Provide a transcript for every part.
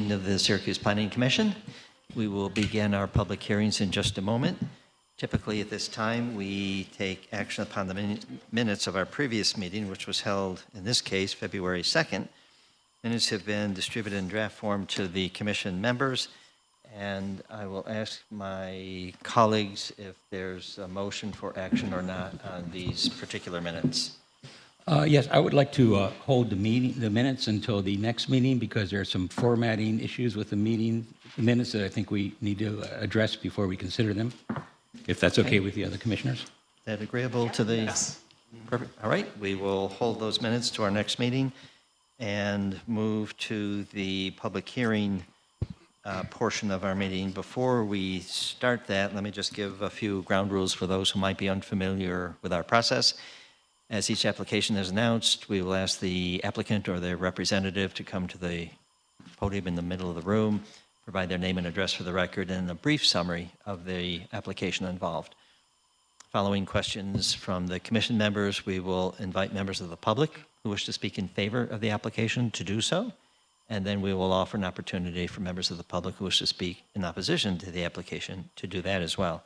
meeting of the Syracuse Planning Commission. We will begin our public hearings in just a moment. Typically at this time, we take action upon the minutes of our previous meeting, which was held, in this case, February 2nd. Minutes have been distributed in draft form to the commission members, and I will ask my colleagues if there's a motion for action or not on these particular minutes. Yes, I would like to hold the minutes until the next meeting because there are some formatting issues with the minutes that I think we need to address before we consider them, if that's okay with the other commissioners. Is that agreeable to the? Yes. Perfect. All right, we will hold those minutes to our next meeting and move to the public hearing portion of our meeting. Before we start that, let me just give a few ground rules for those who might be unfamiliar with our process. As each application is announced, we will ask the applicant or their representative to come to the podium in the middle of the room, provide their name and address for the record, and a brief summary of the application involved. Following questions from the commission members, we will invite members of the public who wish to speak in favor of the application to do so, and then we will offer an opportunity for members of the public who wish to speak in opposition to the application to do that as well.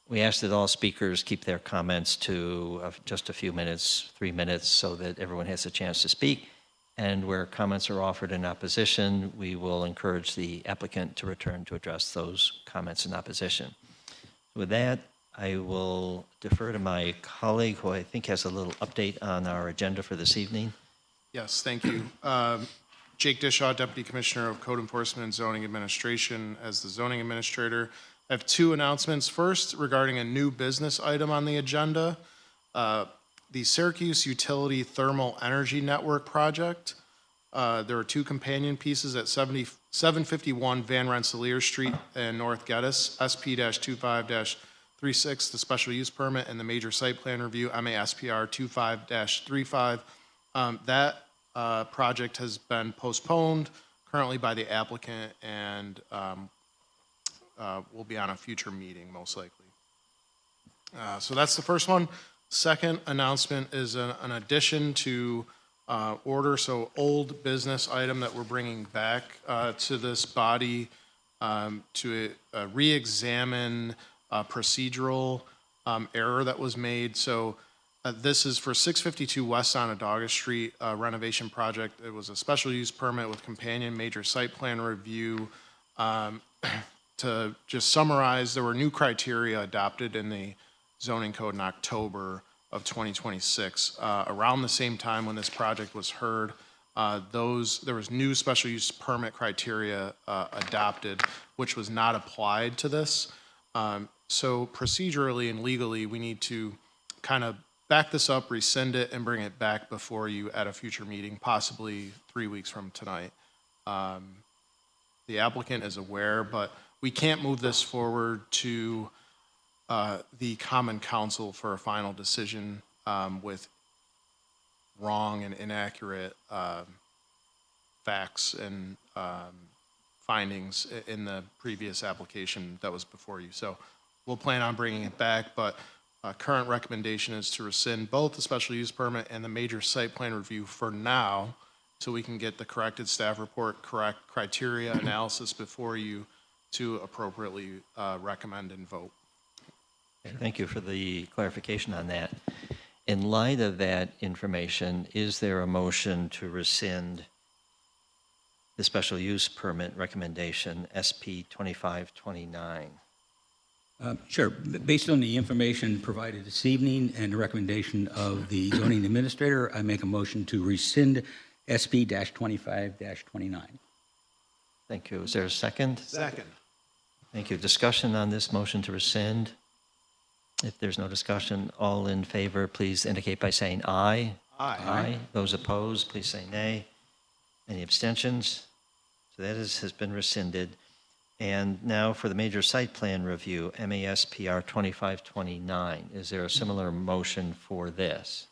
We ask that all speakers keep their comments to just a few minutes, 3 minutes, so that everyone has a chance to speak. And where comments are offered in opposition, we will encourage the applicant to return to address those comments in opposition. With that, I will defer to my colleague, who I think has a little update on our agenda for this evening. Yes, thank you. Jake Dishaw, Deputy Commissioner of Code Enforcement and Zoning Administration, as the Zoning Administrator. I have two announcements. First, regarding a new business item on the agenda, the Syracuse Utility Thermal Energy Network project. There are two companion pieces at 751 Van Rensselaer Street in North Geddes, SP-25-36, the special use permit, and the major site plan review, MASPR 25-35. That project has been postponed currently by the applicant and will be on a future meeting, most likely. So that's the first one. Second announcement is an addition to order, so old business item that we're bringing back to this body to re-examine procedural error that was made. So this is for 652 West Onondaga Street renovation project. It was a special use permit with companion major site plan review. To just summarize, there were new criteria adopted in the zoning code in October of 2026. Around the same time when this project was heard, there was new special use permit criteria adopted, which was not applied to this. So procedurally and legally, we need to kind of back this up, rescind it, and bring it back before you at a future meeting, possibly 3 weeks from tonight. The applicant is aware, but we can't move this forward to the Common Council for a final decision with wrong and inaccurate facts and findings in the previous application that was before you. So we'll plan on bringing it back, but current recommendation is to rescind both the special use permit and the major site plan review for now, so we can get the corrected staff report, correct criteria analysis before you to appropriately recommend and vote. Thank you for the clarification on that. In light of that information, is there a motion to rescind the special use permit recommendation SP 2529? Sure. Based on the information provided this evening and the recommendation of the zoning administrator, I make a motion to rescind SP-25-29. Thank you. Is there a second? Second. Thank you. Discussion on this motion to rescind? If there's no discussion, all in favor, please indicate by saying aye. Aye. Aye. Those opposed, please say nay. Any abstentions? So that has been rescinded. And now for the major site plan review, MASPR 2529. Is there a similar motion for this?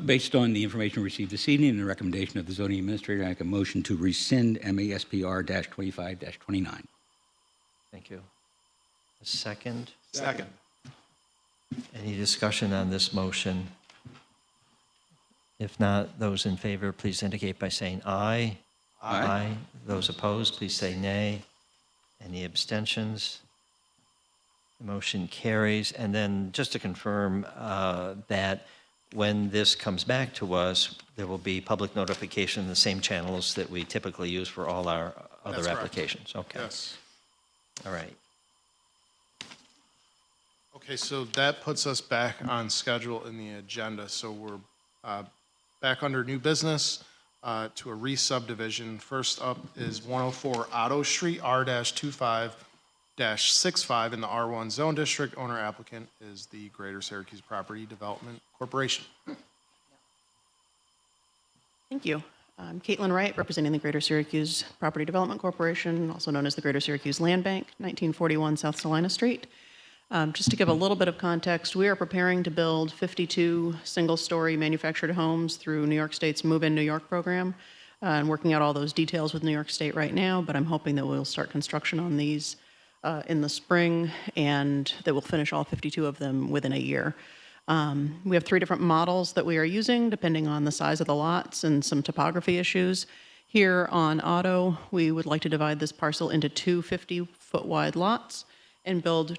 Based on the information received this evening and the recommendation of the zoning administrator, I make a motion to rescind MASPR-25-29. Thank you. A second? Second. Any discussion on this motion? If not, those in favor, please indicate by saying aye. Aye. Those opposed, please say nay. Any abstentions? The motion carries. And then just to confirm that when this comes back to us, there will be public notification in the same channels that we typically use for all our That's other correct. applications. Okay. Yes. All right. Okay, so that puts us back on schedule in the agenda. So we're back under new business to a re-subdivision. First up is 104 Otto Street, R-25-65 in the R1 Zone District. Owner applicant is the Greater Syracuse Property Development Corporation. Thank you. I'm Caitlin Wright, representing the Greater Syracuse Property Development Corporation, also known as the Greater Syracuse Land Bank, 1941 South Salina Street. Just to give a little bit of context, we are preparing to build 52 single-story manufactured homes through New York State's Move In New York program, and working out all those details with New York State right now, but I'm hoping that we'll start construction on these in the spring, and that we'll finish all 52 of them within a year. We have 3 different models that we are using, depending on the size of the lots and some topography issues. Here on Otto, we would like to divide this parcel into 2 50-foot wide lots and build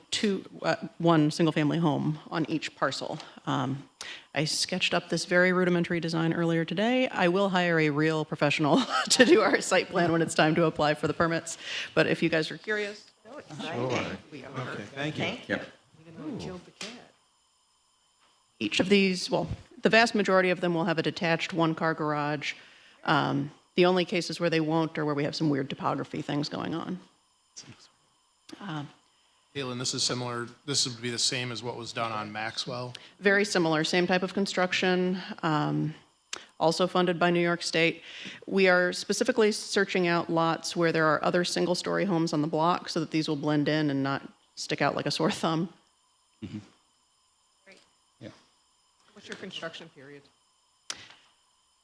one single-family home on each parcel. I sketched up this very rudimentary design earlier today. I will hire a real professional to do our site plan when it's time to apply for the permits. But if you guys are curious, we are. Okay, thank you. Yep. Each of these, well, the vast majority of them will have a detached one-car garage. The only cases where they won't are where we have some weird topography things going on. Caitlin, this is similar, this would be the same as what was done on Maxwell? Very similar, same type of construction, also funded by New York State. We are specifically searching out lots where there are other single-story homes on the block so that these will blend in and not stick out like a sore thumb. Yeah. What's your construction period?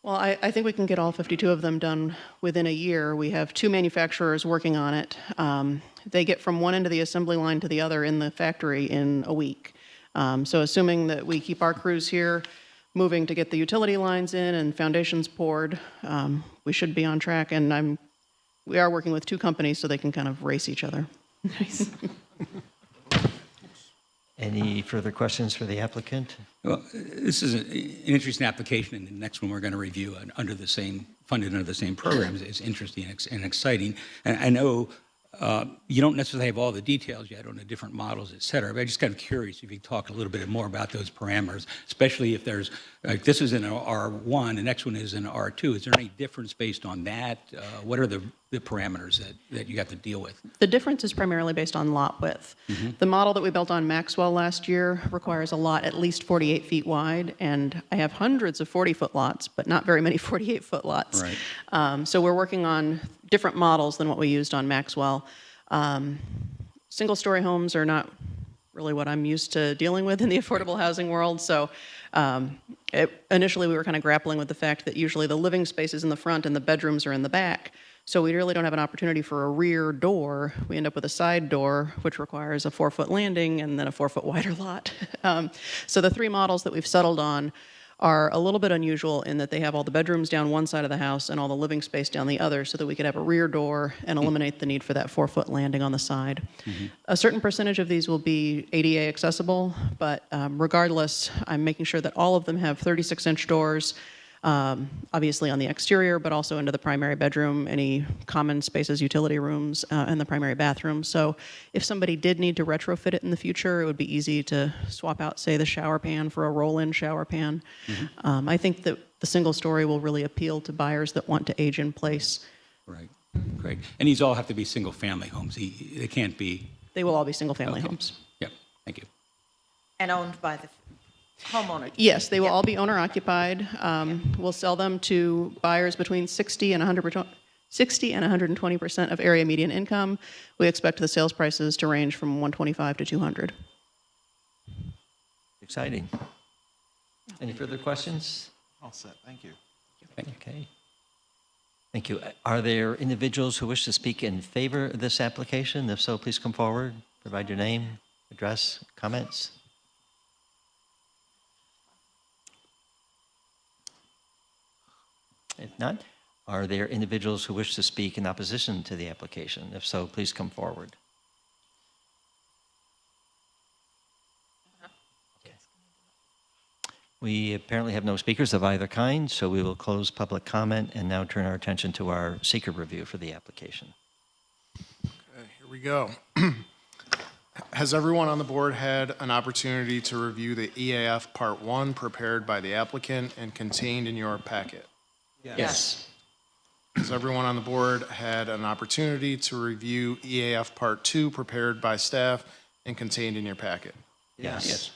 Well, I think we can get all 52 of them done within a year. We have 2 manufacturers working on it. They get from one end of the assembly line to the other in the factory in a week. So assuming that we keep our crews here moving to get the utility lines in and foundations poured, we should be on track. And we are working with 2 companies so they can kind of race each other. Nice. Any further questions for the applicant? Well, this is an interesting application, and the next one we're going to review under the same, funded under the same programs is interesting and exciting. And I know you don't necessarily have all the details yet on the different models, et cetera, but I'm just kind of curious if you could talk a little bit more about those parameters, especially if there's, like this is in R1, the next one is in R2. Is there any difference based on that? What are the parameters that you have to deal with? The difference is primarily based on lot width. The model that we built on Maxwell last year requires a lot at least 48 feet wide, and I have hundreds of 40-foot lots, but not very many 48-foot lots. Right. So we're working on different models than what we used on Maxwell. Single-story homes are not really what I'm used to dealing with in the affordable housing world, so initially we were kind of grappling with the fact that usually the living space is in the front and the bedrooms are in the back. So we really don't have an opportunity for a rear door. We end up with a side door, which requires a 4-foot landing and then a 4-foot wider lot. So the 3 models that we've settled on are a little bit unusual in that they have all the bedrooms down one side of the house and all the living space down the other, so that we could have a rear door and eliminate the need for that 4-foot landing on the side. A certain percentage of these will be ADA accessible, but regardless, I'm making sure that all of them have 36-inch doors, obviously on the exterior, but also into the primary bedroom, any common spaces, utility rooms, and the primary bathroom. So if somebody did need to retrofit it in the future, it would be easy to swap out, say, the shower pan for a roll-in shower pan. I think that the single story will really appeal to buyers that want to age in place. Right. Great. And these all have to be single-family homes. They can't be... They will all be single-family Okay. homes. Yep. Thank you. And owned by the homeowner? Yes, they will Yep. all be owner-occupied. We'll sell them to buyers between 60 and 120% of area median income. We expect the sales prices to range from $125 to $200. Exciting. Any further questions? All set, thank you. Okay. Thank you. Are there individuals who wish to speak in favor of this application? If so, please come forward, provide your name, address, comments. If not, Are there individuals who wish to speak in opposition to the application? If so, please come forward. Okay. We apparently have no speakers of either kind, so we will close public comment and now turn our attention to our seeker review for the application. Okay, here we go. Has everyone on the board had an opportunity to review the EAF Part 1 prepared by the applicant and contained in your packet? Yes. Has everyone on the board had an opportunity to review EAF Part 2 prepared by staff and contained in your packet? Yes.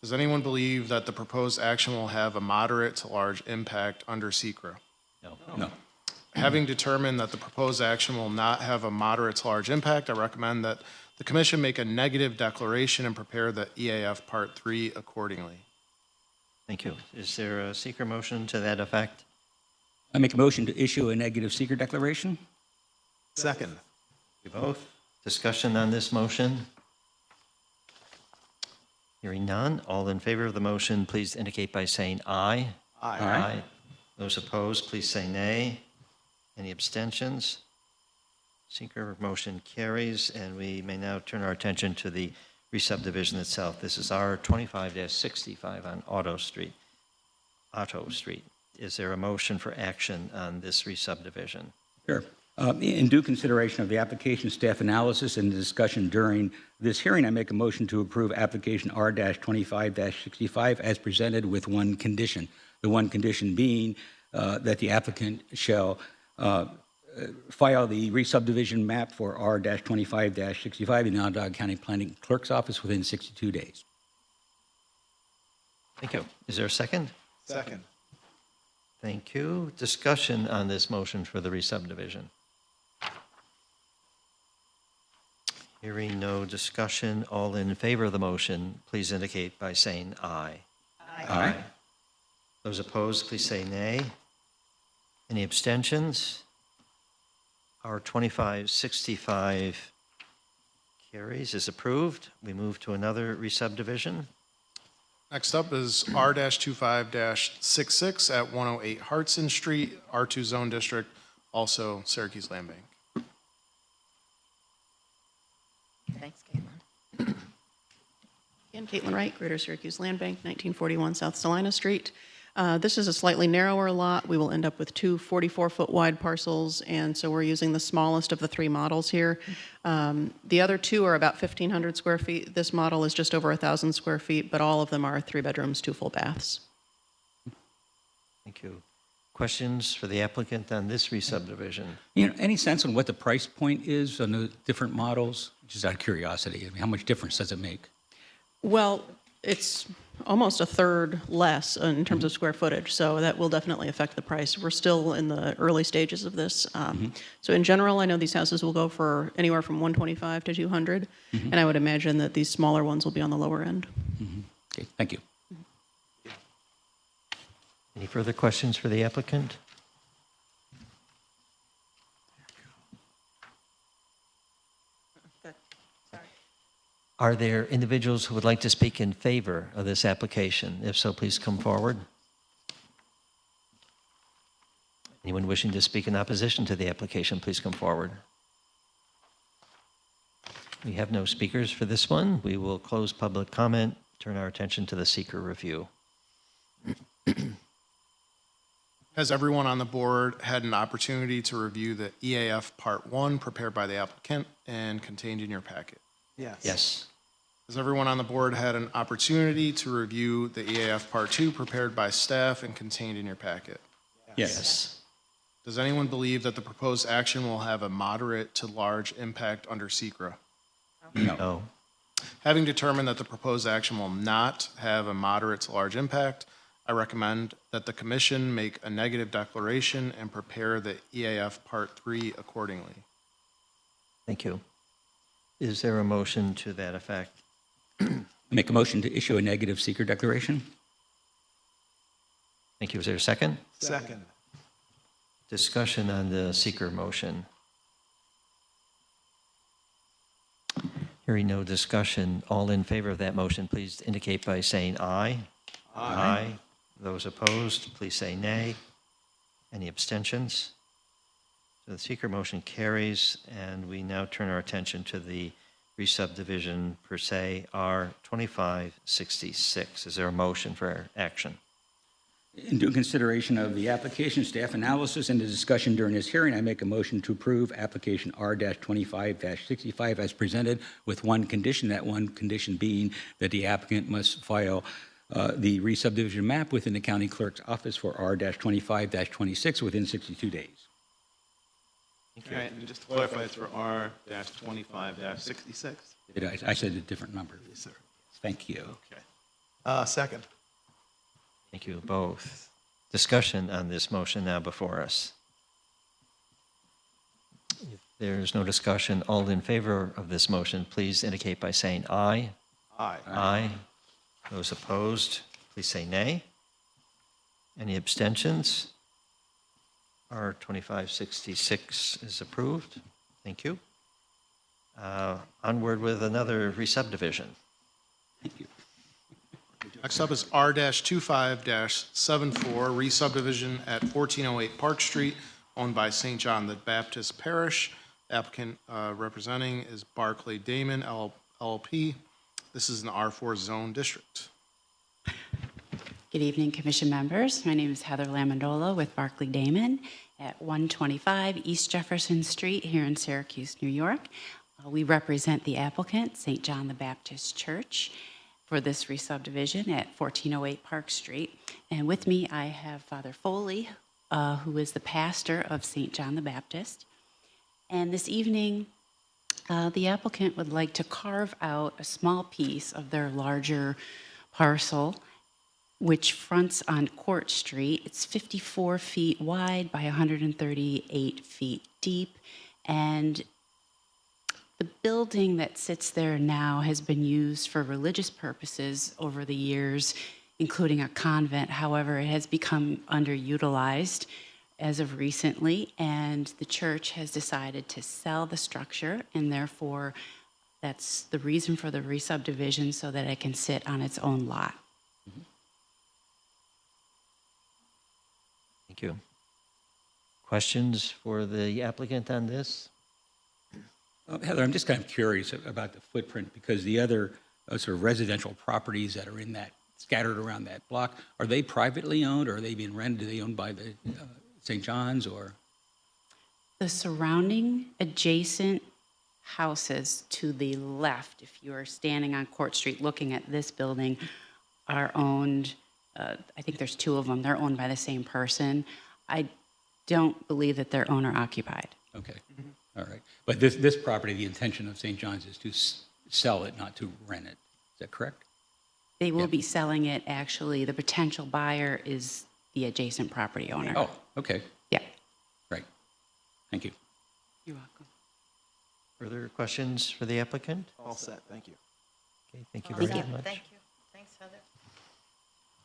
Does anyone believe that the proposed action will have a moderate to large impact under SECRA? No. No. Having determined that the proposed action will not have a moderate to large impact, I recommend that the commission make a negative declaration and prepare the EAF Part 3 accordingly. Thank you. Is there a seeker motion to that effect? I make a motion to issue a negative seeker declaration. Second. You both. Discussion on this motion? Hearing none. All in favor of the motion, please indicate by saying aye. Aye. Those opposed, please say nay. Any abstentions? Seeker motion carries, and we may now turn our attention to the re-subdivision itself. This is R 25-65 on Otto Street. Is there a motion for action on this re-subdivision? Sure. In due consideration of the application staff analysis and the discussion during this hearing, I make a motion to approve application R-25-65 as presented with one condition. The one condition being that the applicant shall file the re-subdivision map for R-25-65 in the Onondaga County Planning Clerk's Office within 62 days. Thank you. Is there a second? Second. Thank you. Discussion on this motion for the re-subdivision. Hearing no discussion, all in favor of the motion, please indicate by saying aye. Aye. Those opposed, please say nay. Any abstentions? Our 2565 carries, is approved. We move to another re-subdivision. Next up is R-25-66 at 108 Hartson Street, R2 Zone District, also Syracuse Land Bank. Thanks, Caitlin. Again, Caitlin Wright, Greater Syracuse Land Bank, 1941 South Salina Street. This is a slightly narrower lot. We will end up with two 44-foot wide parcels, and so we're using the smallest of the three models here. The other two are about 1,500 square feet. This model is just over 1,000 square feet, but all of them are 3 bedrooms, 2 full baths. Thank you. Questions for the applicant on this re-subdivision? Any sense on what the price point is on the different models? Just out of curiosity, how much difference does it make? Well, it's almost a third less in terms of square footage, so that will definitely affect the price. We're still in the early stages of this. So in general, I know these houses will go for anywhere from 125 to 200, and I would imagine that these smaller ones will be on the lower end. Okay, thank you. Any further questions for the applicant? Good. Sorry. Are there individuals who would like to speak in favor of this application? If so, please come forward. Anyone wishing to speak in opposition to the application, please come forward. We have no speakers for this one. We will close public comment, turn our attention to the seeker review. Has everyone on the board had an opportunity to review the EAF Part 1 prepared by the applicant and contained in your packet? Yes. Has everyone on the board had an opportunity to review the EAF Part 2 prepared by staff and contained in your packet? Yes. Does anyone believe that the proposed action will have a moderate to large impact under SECRA? No. Having determined that the proposed action will not have a moderate to large impact, I recommend that the commission make a negative declaration and prepare the EAF Part 3 accordingly. Thank you. Is there a motion to that effect? Make a motion to issue a negative seeker declaration. Thank you. Is there a second? Second. Discussion on the seeker motion. Hearing no discussion, all in favor of that motion, please indicate by saying aye. Aye. Those opposed, please say nay. Any abstentions? So the seeker motion carries, and we now turn our attention to the re-subdivision per se, R 2566. Is there a motion for action? In due consideration of the application, staff analysis, and the discussion during this hearing, I make a motion to approve application R-25-65 as presented with one condition, that one condition being that the applicant must file the re-subdivision map within the county clerk's office for R-25-26 within 62 days. All right, and just to clarify, it's for R-25-66? I said a different number. Yes, sir. Thank you. Okay. Second. Thank you both. Discussion on this motion now before us. If there's no discussion, all in favor of this motion, please indicate by saying aye. Aye. Aye. Those opposed, please say nay. Any abstentions? R 2566 is approved. Thank you. Onward with another re-subdivision. Thank you. Next up is R-25-74, re-subdivision at 1408 Park Street, owned by St. John the Baptist Parish. Applicant representing is Barclay Damon, LLP. This is an R4 zone district. Good evening, Commission members. My name is Heather Lamondola with Barclay Damon at 125 East Jefferson Street here in Syracuse, New York. We represent the applicant, St. John the Baptist Church, for this re-subdivision at 1408 Park Street. And with me, I have Father Foley, who is the pastor of St. John the Baptist. And this evening, the applicant would like to carve out a small piece of their larger parcel, which fronts on Court Street. It's 54 feet wide by 138 feet deep, and the building that sits there now has been used for religious purposes over the years, including a convent. However, it has become underutilized as of recently, and the church has decided to sell the structure, and therefore that's the reason for the re-subdivision, so that it can sit on its own lot. Thank you. Questions for the applicant on this? Heather, I'm just kind of curious about the footprint, because the other sort of residential properties that are in that, scattered around that block, are they privately owned, or are they being rented? Are they owned by the St. John's, or? The surrounding adjacent houses to the left, if you are standing on Court Street looking at this building, are owned, I think there's two of them, they're owned by the same person. I don't believe that they're owner occupied. Okay, all right. But this property, the intention of St. John's is to sell it, not to rent it. Is that correct? They will be selling it, actually. The potential buyer is the adjacent property owner. Oh, okay, Yeah. right. Thank you. You're welcome. Further questions for the applicant? All set, thank you. Okay, thank you All very set. much. Thank you. Thanks, Heather.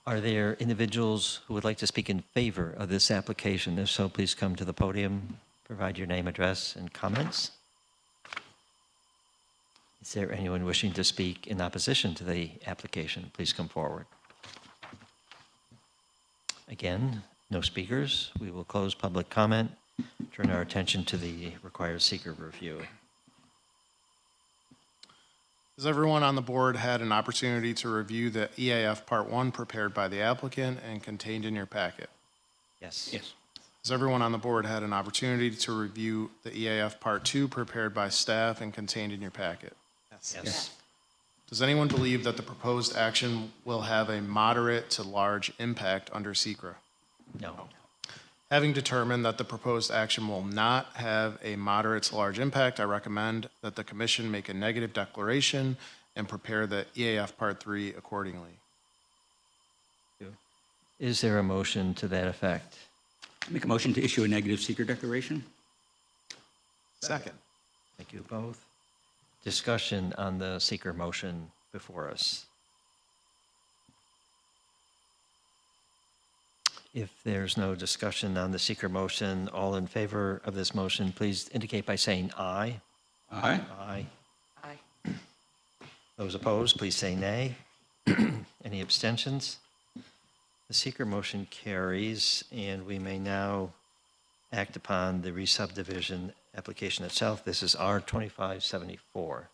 Are there individuals who would like to speak in favor of this application? If so, please come to the podium, provide your name, address, and comments. Is there anyone wishing to speak in opposition to the application? Please come forward. Again, no speakers. We will close public comment, turn our attention to the required seeker review. Has everyone on the board had an opportunity to review the EAF Part 1 prepared by the applicant and contained in your packet? Yes. Yes. Has everyone on the board had an opportunity to review the EAF Part 2 prepared by staff and contained in your packet? Yes. Does anyone believe that the proposed action will have a moderate to large impact under SECRA? No. Having determined that the proposed action will not have a moderate to large impact, I recommend that the commission make a negative declaration and prepare the EAF Part 3 accordingly. Is there a motion to that effect? Make a motion to issue a negative seeker declaration? Second. Thank you both. Discussion on the seeker motion before us. If there's no discussion on the seeker motion, all in favor of this motion, please indicate by saying aye. Aye. Aye. Aye. Those opposed, please say nay. Any abstentions? The seeker motion carries, and we may now act upon the re-subdivision application itself. This is R 2574.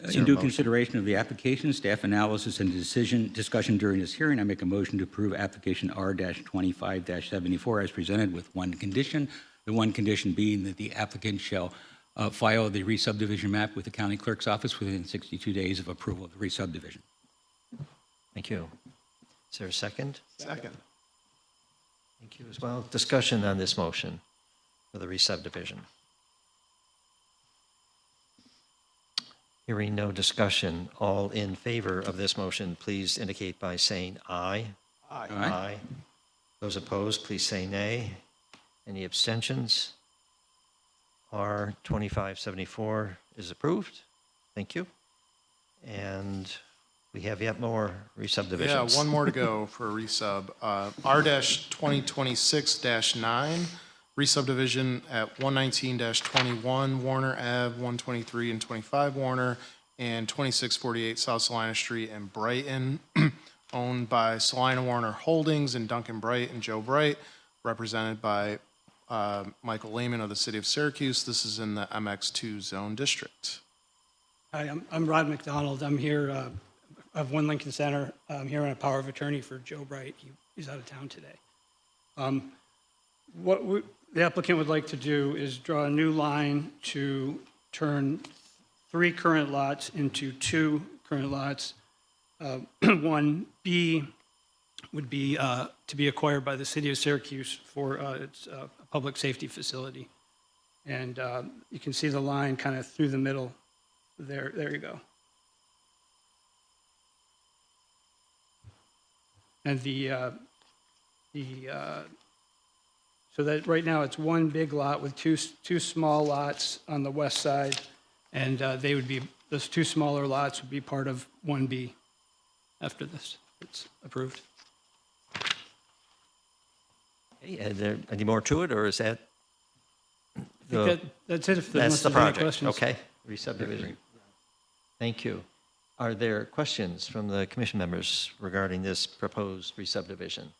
Is there In a due motion? consideration of the application, staff analysis, and discussion during this hearing, I make a motion to approve application R-25-74 as presented with one condition. The one condition being that the applicant shall file the re-subdivision map with the county clerk's office within 62 days of approval of the re-subdivision. Thank you. Is there a second? Second. Thank you as well. Discussion on this motion for the re-subdivision. Hearing no discussion, all in favor of this motion, please indicate by saying aye. Aye. Aye. Those opposed, please say nay. Any abstentions? R 2574 is approved. Thank you. And we have yet more Yeah, re-subdivisions. one more to go for a resub. R-2026-9, re-subdivision at 119-21 Warner Ave, 123 and 25 Warner, and 2648 South Salina Street in Brighton, owned by Salina Warner Holdings and Duncan Bright and Joe Bright, represented by Michael Lehman of the City of Syracuse. This is in the MX2 Zone District. Hi, I'm Rod McDonald. I'm here of One Lincoln Center. I'm here on a power of attorney for Joe Bright. He's out of town today. The applicant would like to do is draw a new line to turn 3 current lots into 2 current lots. 1B would be to be acquired by the City of Syracuse for its public safety facility. And you can see the line kind of through the middle. There you go. And so that right now it's one big lot with two small lots on the west side, and those 2 smaller lots would be part of 1B after this. It's approved. Okay, are there any more to it, or is that? I think that's it. If there That's the must have been any project, questions. okay? Re-subdivision. Thank you. Are there questions from the commission members regarding this proposed re-subdivision?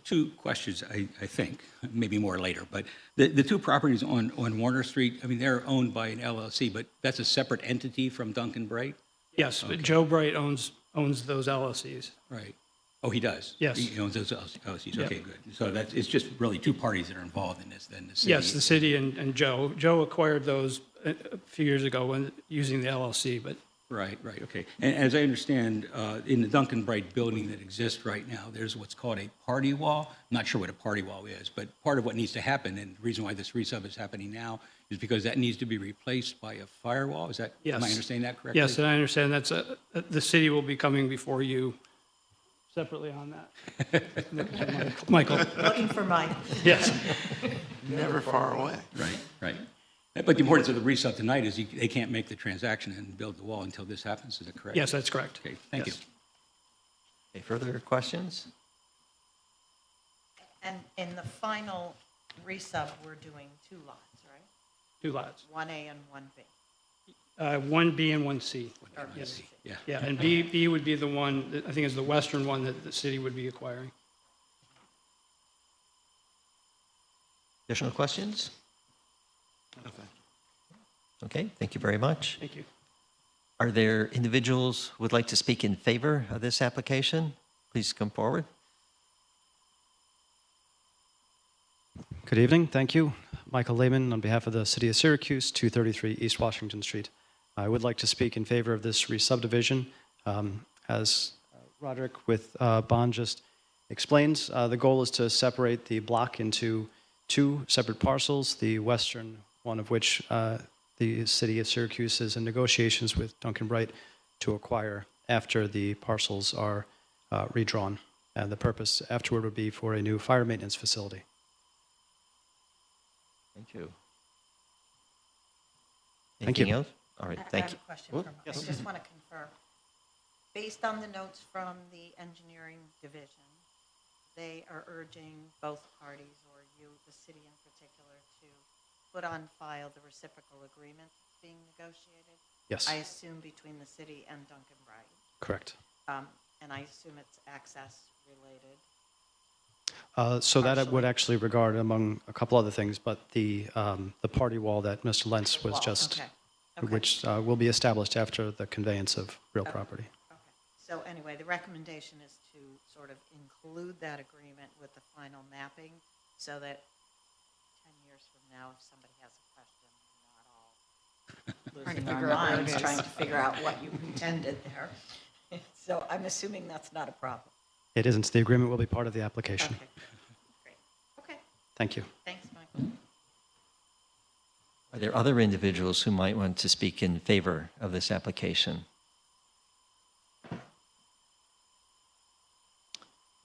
Two questions, I think, maybe more later, but the 2 properties on Warner Street, I mean, they're owned by an LLC, but that's a separate entity from Duncan Bright? Yes, but Joe Bright owns those LLCs. Right. Oh, he does? Yes. He owns those LLCs, Yeah. okay, good. So it's just really 2 parties that are involved in this, then the city? Yes, the city and Joe. Joe acquired those a few years ago using the LLC, but Right, okay. And as I understand, in the Duncan Bright building that exists right now, there's what's called a party wall. I'm not sure what a party wall is, but part of what needs to happen, and the reason why this resub is happening now, is because that needs to be replaced by a firewall. Is that, yes. am I understanding that correctly? Yes, and I understand the city will be coming before you separately on that. Michael. Looking for Mike. Yes. Never far away. Right. But the importance of the resub tonight is they can't make the transaction and build the wall until this happens. Is that correct? Yes, that's correct. Okay, thank you. Yes. Any further questions? And in the final resub, we're doing 2 lots, right? 2 lots. 1A and 1B. 1B and 1C. Or Yes. B. Yeah. Yeah, and B would be the one, I think is the western one that the city would be acquiring. Additional questions? Okay. Okay, thank you very much. Thank you. Are there individuals who would like to speak in favor of this application? Please come forward. Good evening. Thank you. Michael Lehman on behalf of the City of Syracuse, 233 East Washington Street. I would like to speak in favor of this re-subdivision. As Roderick with Bond just explains, the goal is to separate the block into 2 separate parcels, the western one of which the City of Syracuse is in negotiations with Duncan Bright to acquire after the parcels are redrawn. And the purpose afterward would be for a new fire maintenance facility. Thank you. Thank you. Anything else? All right, thank I you. have a question Whoop, for Mike. I just want to confirm. Based on the notes from the engineering division, they are urging both parties, or you, the city in particular, to put on file the reciprocal agreement being negotiated? Yes, I assume between the city and Duncan Bright. correct. and I assume it's access related. So that it would Partially. actually regard, among a couple other things, but the party wall that Mr. Lentz was Wall, just, okay, okay. which will be established after the conveyance of real property. Okay, so anyway, the recommendation is to sort of include that agreement with the final mapping so that 10 years from now, if somebody has a question, we're not all losing our minds trying to figure out what you intended there. So I'm assuming that's not a problem. It isn't. The agreement will be part of the application. Okay, great. Okay, Thank you. thanks, Michael. Are there other individuals who might want to speak in favor of this application?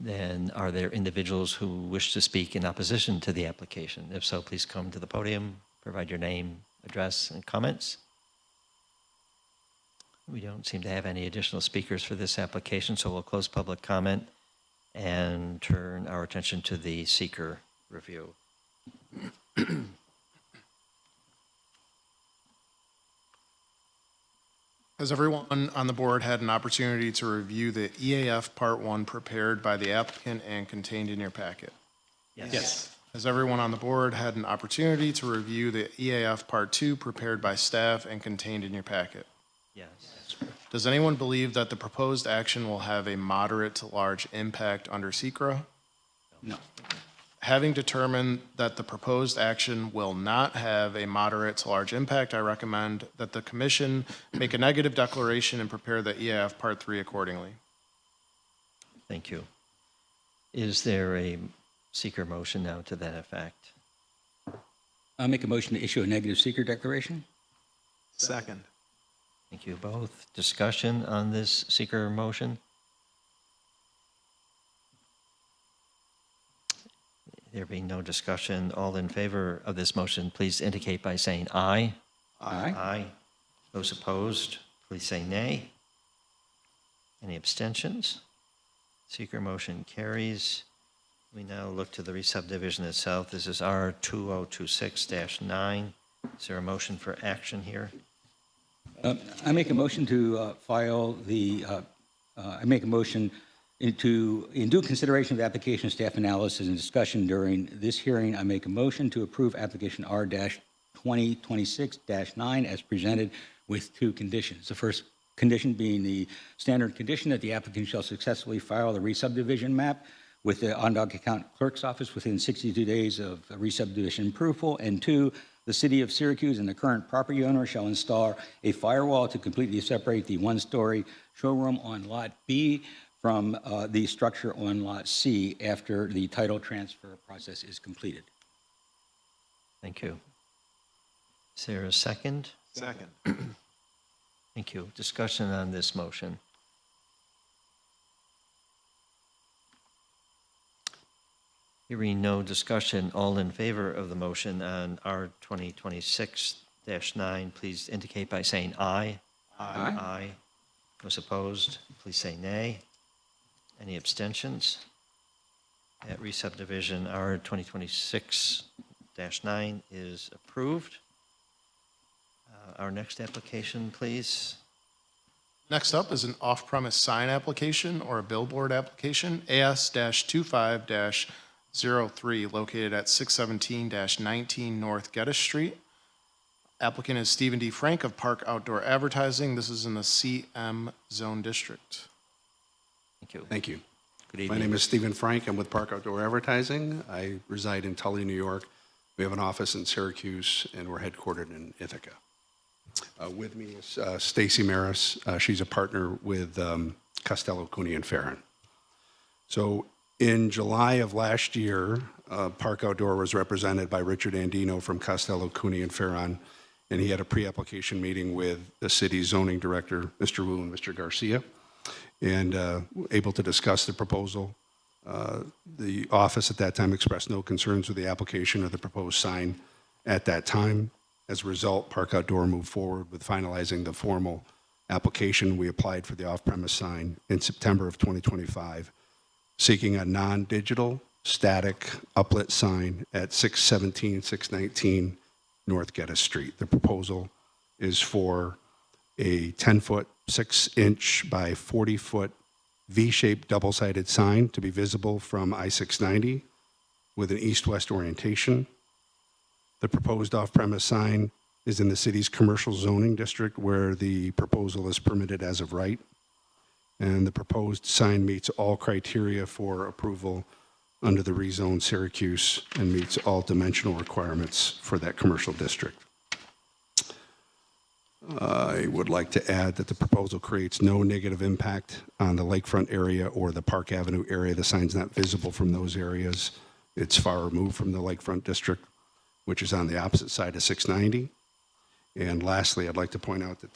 Then are there individuals who wish to speak in opposition to the application? If so, please come to the podium, provide your name, address, and comments. We don't seem to have any additional speakers for this application, so we'll close public comment and turn our attention to the seeker review. Has everyone on the board had an opportunity to review the EAF Part 1 prepared by the applicant and contained in your packet? Yes. Has everyone on the board had an opportunity to review the EAF Part 2 prepared by staff and contained in your packet? Yes. Does anyone believe that the proposed action will have a moderate to large impact under SECRA? No. Having determined that the proposed action will not have a moderate to large impact, I recommend that the commission make a negative declaration and prepare the EAF Part 3 accordingly. Thank you. Is there a seeker motion now to that effect? I'll make a motion to issue a negative seeker declaration. Second. Thank you both. Discussion on this seeker motion? There being no discussion, all in favor of this motion, please indicate by saying aye. Aye. Aye. Those opposed, please say nay. Any abstentions? Seeker motion carries. We now look to the re-subdivision itself. This is R 2026-9. Is there a motion for action here? I make a motion to file the, I make a motion in due consideration of the application, staff analysis, and discussion during this hearing, I make a motion to approve application R-2026-9 as presented with two conditions. The first condition being the standard condition that the applicant shall successfully file the re-subdivision map with the Onondaga County Clerk's Office within 62 days of re-subdivision approval, and two, the City of Syracuse and the current property owner shall install a firewall to completely separate the one-story showroom on Lot B from the structure on Lot C after the title transfer process is completed. Thank you. Is there a second? Second. Thank you. Discussion on this motion. Hearing no discussion, all in favor of the motion on R 2026-9, please indicate by saying aye. Aye. Aye. Those opposed, please say nay. Any abstentions? That re-subdivision R 2026-9 is approved. Our next application, please. Next up is an off-premise sign application or a billboard application, AS-25-03, located at 617-19 North Geddes Street. Applicant is Stephen D. Frank of Park Outdoor Advertising. This is in the CM Zone District. Thank you. Thank you. Good My evening. name is Stephen Frank. I'm with Park Outdoor Advertising. I reside in Tully, New York. We have an office in Syracuse, and we're headquartered in Ithaca. With me is Stacy Maris. She's a partner with Costello, Cooney, and Farron. So in July of last year, Park Outdoor was represented by Richard Andino from Costello, Cooney, and Farron, and he had a pre-application meeting with the city's zoning director, Mr. Wu and Mr. Garcia, and able to discuss the proposal. The office at that time expressed no concerns with the application of the proposed sign at that time. As a result, Park Outdoor moved forward with finalizing the formal application. We applied for the off-premise sign in September of 2025, seeking a non-digital, static, uplit sign at 617, 619 North Geddes Street. The proposal is for a 10-foot, 6-inch by 40-foot V-shaped double-sided sign to be visible from I-690 with an east-west orientation. The proposed off-premise sign is in the city's commercial zoning district where the proposal is permitted as of right. And the proposed sign meets all criteria for approval under the rezone Syracuse and meets all dimensional requirements for that commercial district. I would like to add that the proposal creates no negative impact on the lakefront area or the Park Avenue area. The sign's not visible from those areas. It's far removed from the lakefront district, which is on the opposite side of 690. And lastly, I'd like to point out that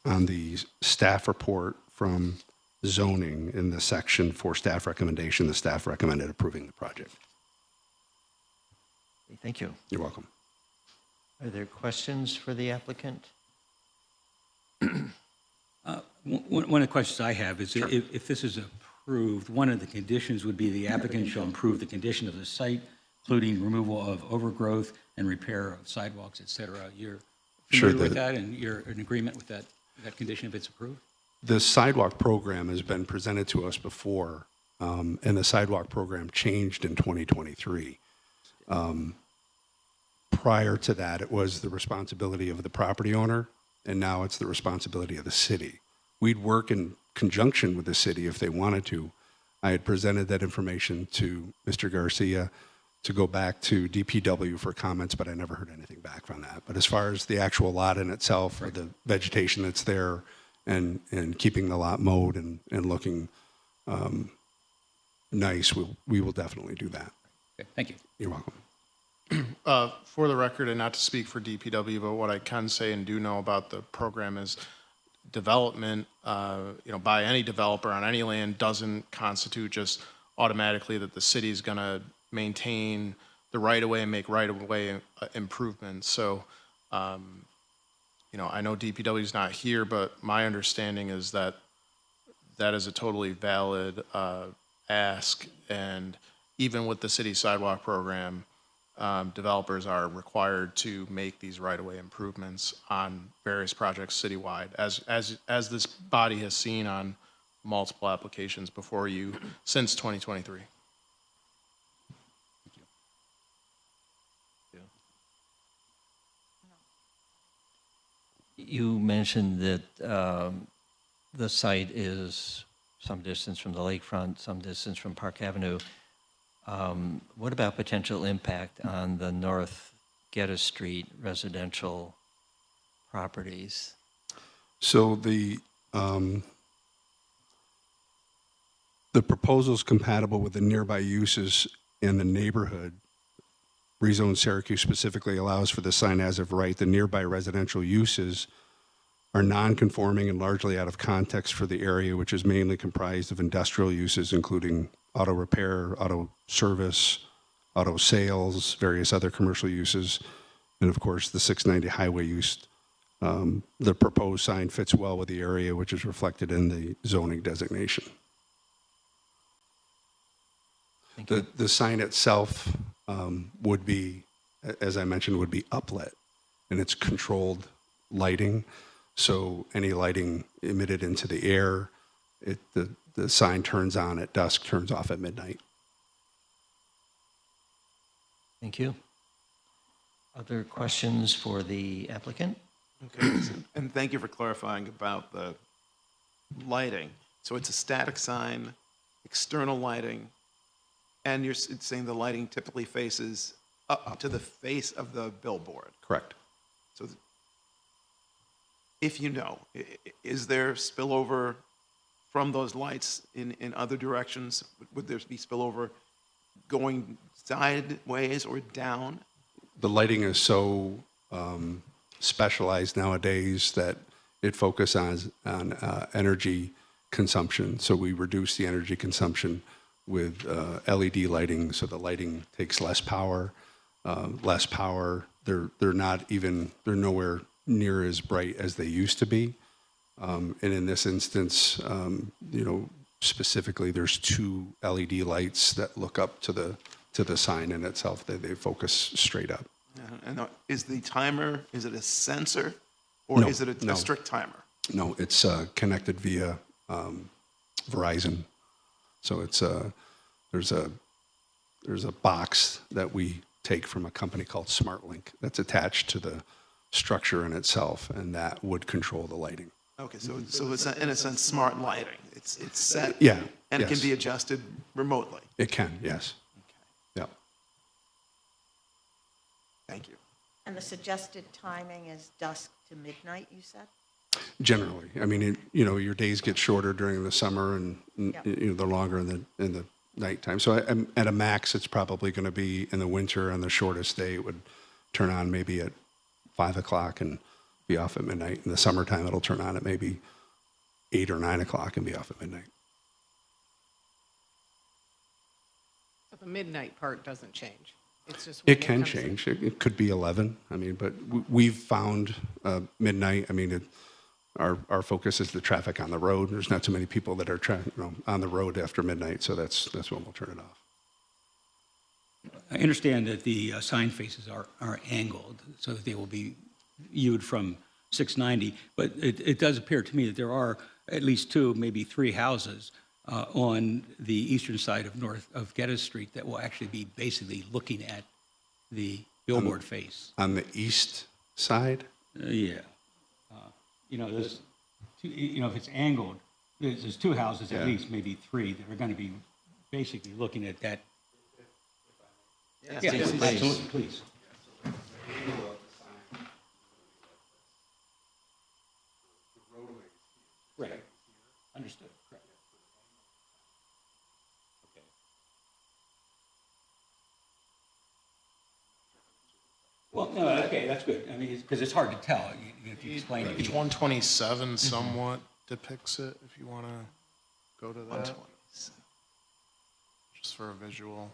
on the staff report from zoning in the section for staff recommendation, the staff recommended approving the project. Thank you. You're welcome. Are there questions for the applicant? One of the questions I have is if this is approved, one of the conditions would be the applicant shall improve the condition of the site, including removal of overgrowth and repair of sidewalks, et cetera. You're familiar with that, and you're in agreement with that condition if it's approved? The sidewalk program has been presented to us before, and the sidewalk program changed in 2023. Prior to that, it was the responsibility of the property owner, and now it's the responsibility of the city. We'd work in conjunction with the city if they wanted to. I had presented that information to Mr. Garcia to go back to DPW for comments, but I never heard anything back from that. But as far as the actual lot in itself, or the vegetation that's there, and keeping the lot mowed and looking nice, we will definitely do that. Okay, thank you. You're welcome. For the record, and not to speak for DPW, but what I can say and do know about the program is development, by any developer on any land doesn't constitute just automatically that the city is going to maintain the right-of-way and make right-of-way improvements. So, I know DPW is not here, but my understanding is that that is a totally valid ask. And even with the city sidewalk program, developers are required to make these right-of-way improvements on various projects citywide, as this body has seen on multiple applications before you since 2023. You mentioned that the site is some distance from the lakefront, some distance from Park Avenue. What about potential impact on the North Geddes Street residential properties? So the proposal is compatible with the nearby uses in the neighborhood. Rezone Syracuse specifically allows for the sign as of right. The nearby residential uses are non-conforming and largely out of context for the area, which is mainly comprised of industrial uses, including auto repair, auto service, auto sales, various other commercial uses, and of course the 690 highway use. The proposed sign fits well with the area, which is reflected in the zoning designation. The sign itself would be, as I mentioned, would be uplit, and it's controlled lighting. So any lighting emitted into the air, the sign turns on at dusk, turns off at midnight. Thank you. Other questions for the applicant? Okay, and thank you for clarifying about the lighting. So it's a static sign, external lighting, and you're saying the lighting typically faces up to the face of the billboard. Correct. So if you know, is there spillover from those lights in other directions? Would there be spillover going sideways or down? The lighting is so specialized nowadays that it focuses on energy consumption. So we reduce the energy consumption with LED lighting, so the lighting takes less power. They're nowhere near as bright as they used to be. And in this instance, specifically, there's 2 LED lights that look up to the sign in itself. They focus straight up. And is the timer, is it a sensor or No, is it a strict timer? No, it's connected via Verizon. So it's there's a box that we take from a company called SmartLink that's attached to the structure in itself, and that would control the lighting. Okay, so it's in a sense smart lighting. It's set. Yeah, And it can yes. be adjusted remotely. It can, yes. Yeah. Thank you. And the suggested timing is dusk to midnight, you said? Generally, I mean, your days get shorter during the summer, and Yeah. they're longer in the nighttime. So at a max, it's probably going to be in the winter, and the shortest day it would turn on maybe at 5 o'clock and be off at midnight. In the summertime, it'll turn on at maybe 8 or 9 o'clock and be off at midnight. So the midnight part doesn't change. It's just when It can comes in. change. It could be 11. I mean, but we've found midnight. I mean, our focus is the traffic on the road. There's not too many people that are on the road after midnight, so that's when we'll turn it off. I understand that the sign faces are angled so that they will be viewed from 690, but it does appear to me that there are at least 2, maybe 3 houses on the eastern side of Geddes Street that will actually be basically looking at the billboard face. On the east side, Yeah. There's, if it's angled, there's 2 houses, at Yeah. least maybe 3, that are going to be basically looking at that. Yes, Yeah, please. absolutely, please. Right. Understood. Correct. Okay. Well, no, okay, that's good. I mean, because it's hard to tell. You have to explain to Page people. 127 somewhat depicts it, if you want to go to that, 120. just for a visual.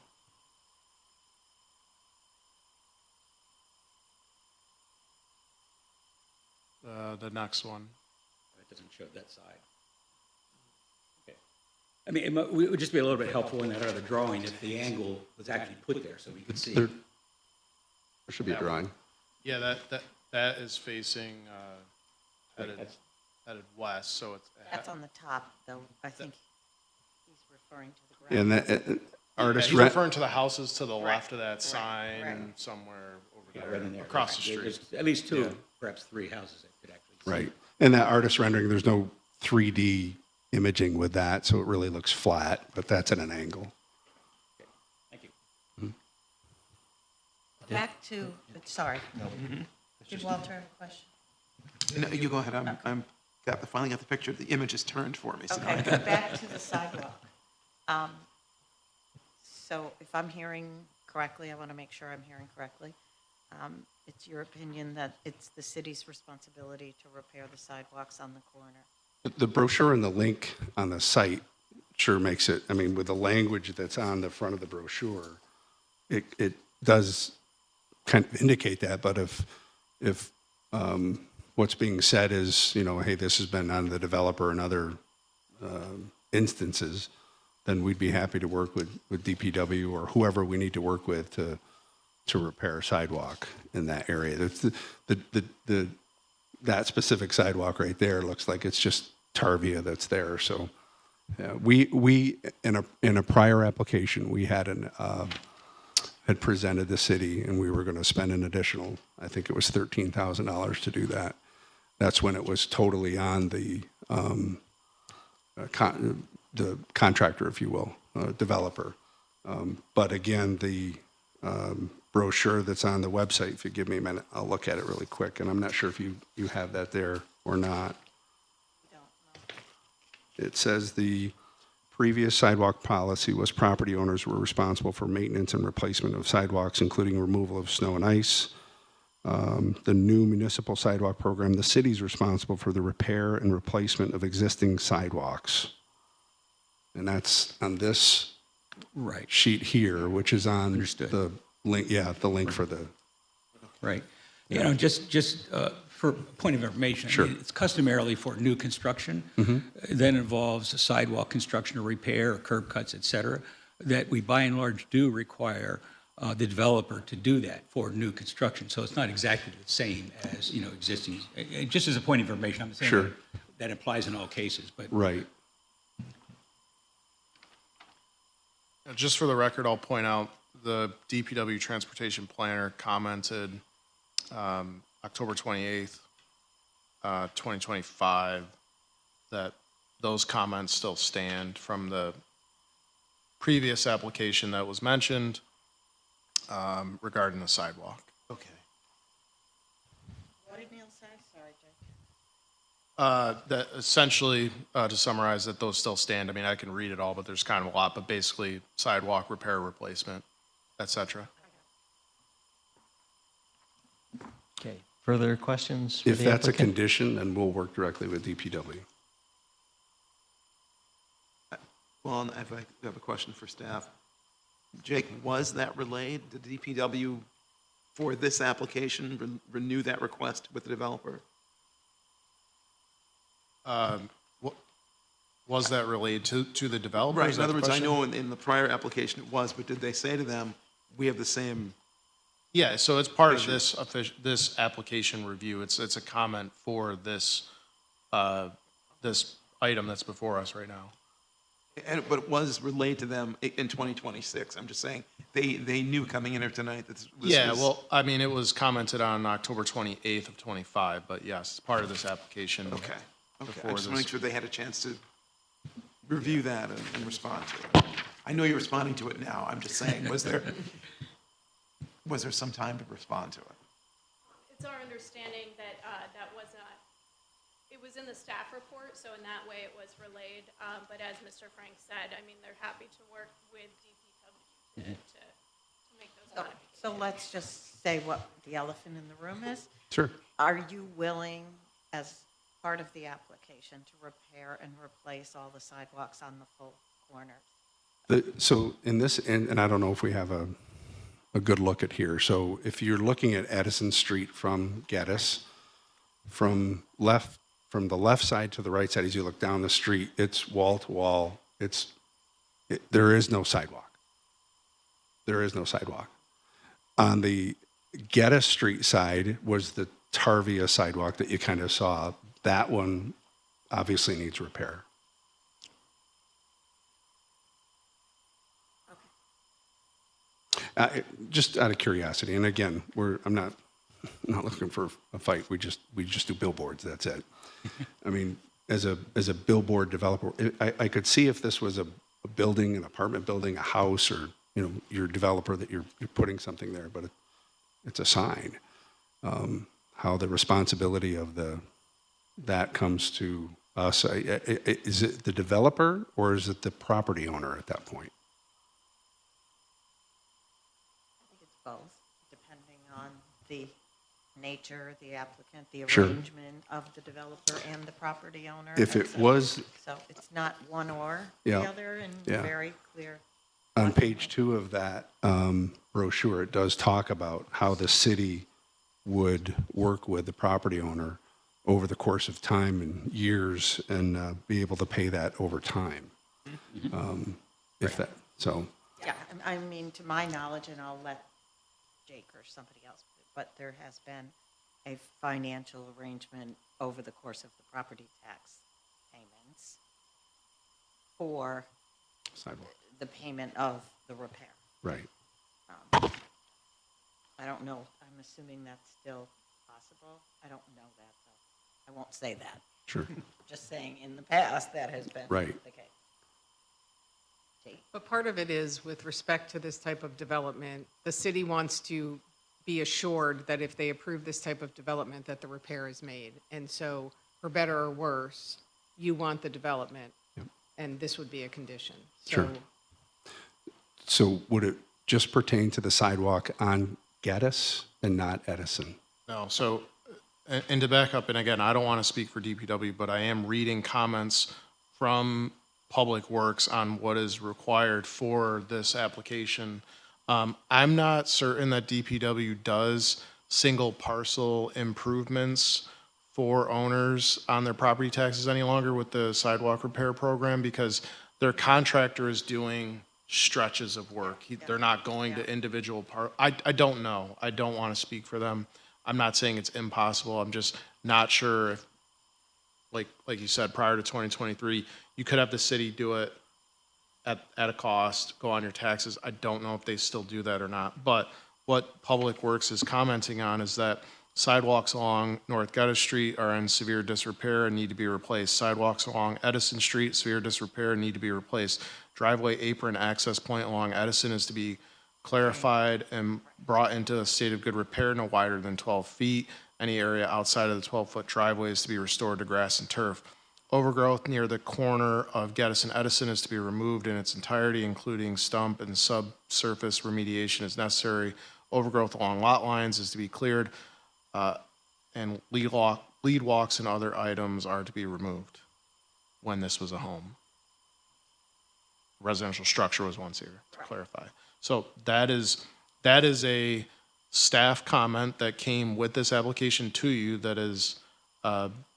The next one. It doesn't show that side. Okay. I mean, it would just be a little bit helpful in that other drawing if the angle was actually put there so we could see. there should be a drawing. Yeah, that is facing, headed that's- west, so it's. That's on the top, though. I think he's referring to the ground. And that artist He's rent. referring to the houses to the Right, left of that right, sign, right. somewhere over Yeah, there, right in there. across the Right. street. There's at least 2, Yeah. perhaps 3 houses that could actually see. Right. And that artist rendering, there's no 3D imaging with that, so it really looks flat, but that's at an angle. Thank you. Back to, sorry. Did Walter have a question? No, you go ahead. I'm finally got the picture. The image is turned for me. So now I Okay, can- back to the sidewalk. So if I'm hearing correctly, I want to make sure I'm hearing correctly. It's your opinion that it's the city's responsibility to repair the sidewalks on the corner? The brochure and the link on the site sure makes it, I mean, with the language that's on the front of the brochure, it does kind of indicate that, but if what's being said is, hey, this has been on the developer in other instances, then we'd be happy to work with DPW or whoever we need to work with to repair a sidewalk in that area. That specific sidewalk right there looks like it's just tarvia that's there. So we in a prior application, we had presented the city, and we were going to spend an additional, I think it was $13,000 to do that. That's when it was totally on the contractor, if you will, developer. But again, the brochure that's on the website, if you give me a minute, I'll look at it really quick. And I'm not sure if you have that there or not. It says the previous sidewalk policy was property owners were responsible for maintenance and replacement of sidewalks, including removal of snow and ice. The new municipal sidewalk program, the city's responsible for the repair and replacement of existing sidewalks. And that's on this Right. sheet here, which is on Understood. the link, the link for the, Right. Just for point of information, Sure. it's customarily for new construction that involves sidewalk construction or repair, or curb cuts, et cetera, that we by and large do require the developer to do that for new construction. So it's not exactly the same as, existing. Just as a point of information, I'm saying Sure. that applies in all cases, but right. Just for the record, I'll point out the DPW transportation planner commented October 28th, 2025, that those comments still stand from the previous application that was mentioned regarding the sidewalk. Okay. What did Neil say? Sorry, Jake. That essentially, to summarize, that those still stand. I mean, I can read it all, but there's kind of a lot, but basically sidewalk repair, replacement, et cetera. Okay, further questions? for If the that's a applicant? condition, then we'll work directly with DPW. Well, and I have a question for staff. Jake, was that relayed? Did DPW, for this application, renew that request with the developer? Was that related to the developer? Right, Is in that other the words, I question? know in the prior application it was, but did they say to them, we have the same? Yeah, so it's part of this this application review. It's a comment for this this item that's before us right now. But it was relayed to them in 2026. I'm just saying, they knew coming in here tonight that this Yeah, was. well, I mean, it was commented on October 28th of 25, but yes, it's part of this application. Okay, okay. I before just want to this. make sure they had a chance to review that and respond to it. I know you're responding to it now. I'm just saying, was there some time to respond to it? It's our understanding that that was not, it was in the staff report, so in that way it was relayed. But as Mr. Frank said, I mean, they're happy to work with DPW to make those So, modifications. so let's just say what the elephant in the room is. Sure. Are you willing, as part of the application, to repair and replace all the sidewalks on the full corners? So in this, and I don't know if we have a good look at here. So if you're looking at Edison Street from Geddes, from the left side to the right side, as you look down the street, it's wall to wall. There is no sidewalk. There is no sidewalk. On the Geddes Street side was the Tarvia sidewalk that you kind of saw. That one obviously needs repair. Just out of curiosity, and again, I'm not looking for a fight. We just do billboards. That's it. I mean, as a billboard developer, I could see if this was a building, an apartment building, a house, or your developer that you're putting something there, but it's a sign. How the responsibility of that comes to us. Is it the developer or is it the property owner at that point? I think it's both, depending on the nature, the applicant, the Sure. arrangement of the developer and the property owner. If and it so- was So it's not one or Yeah. the other, and Yeah. very clear. on page 2 of that brochure, it does talk about how the city would work with the property owner over the course of time and years and be able to pay that over time. Yeah, I mean, to my knowledge, and I'll let Jake or somebody else, but there has been a financial arrangement over the course of the property tax payments for Sidewalk. the payment of the repair. Right. I don't know, I'm assuming that's still possible. I don't know that, though. I won't say that. Sure. Just saying, in the past, that has been Right. the case. Jake? But part of it is with respect to this type of development, the city wants to be assured that if they approve this type of development, that the repair is made. And so, for better or worse, you want the development, and this would be a condition. Sure. So would it just pertain to the sidewalk on Geddes and not Edison? No, so, and to back up, and again, I don't want to speak for DPW, but I am reading comments from Public Works on what is required for this application. I'm not certain that DPW does single parcel improvements for owners on their property taxes any longer with the sidewalk repair program, because their contractor is doing stretches of work. They're not going to individual I don't know. I don't want to speak for them. I'm not saying it's impossible. I'm just not sure if, like you said, prior to 2023, you could have the city do it at a cost, go on your taxes. I don't know if they still do that or not. But what Public Works is commenting on is that sidewalks along North Geddes Street are in severe disrepair and need to be replaced. Sidewalks along Edison Street, severe disrepair, and need to be replaced. Driveway apron access point along Edison is to be clarified and brought into a state of good repair, no wider than 12 feet. Any area outside of the 12-foot driveway is to be restored to grass and turf. Overgrowth near the corner of Geddes and Edison is to be removed in its entirety, including stump and subsurface remediation as necessary. Overgrowth along lot lines is to be cleared, and lead walks and other items are to be removed when this was a home. Residential structure was once here, to clarify. So that is a staff comment that came with this application to you that is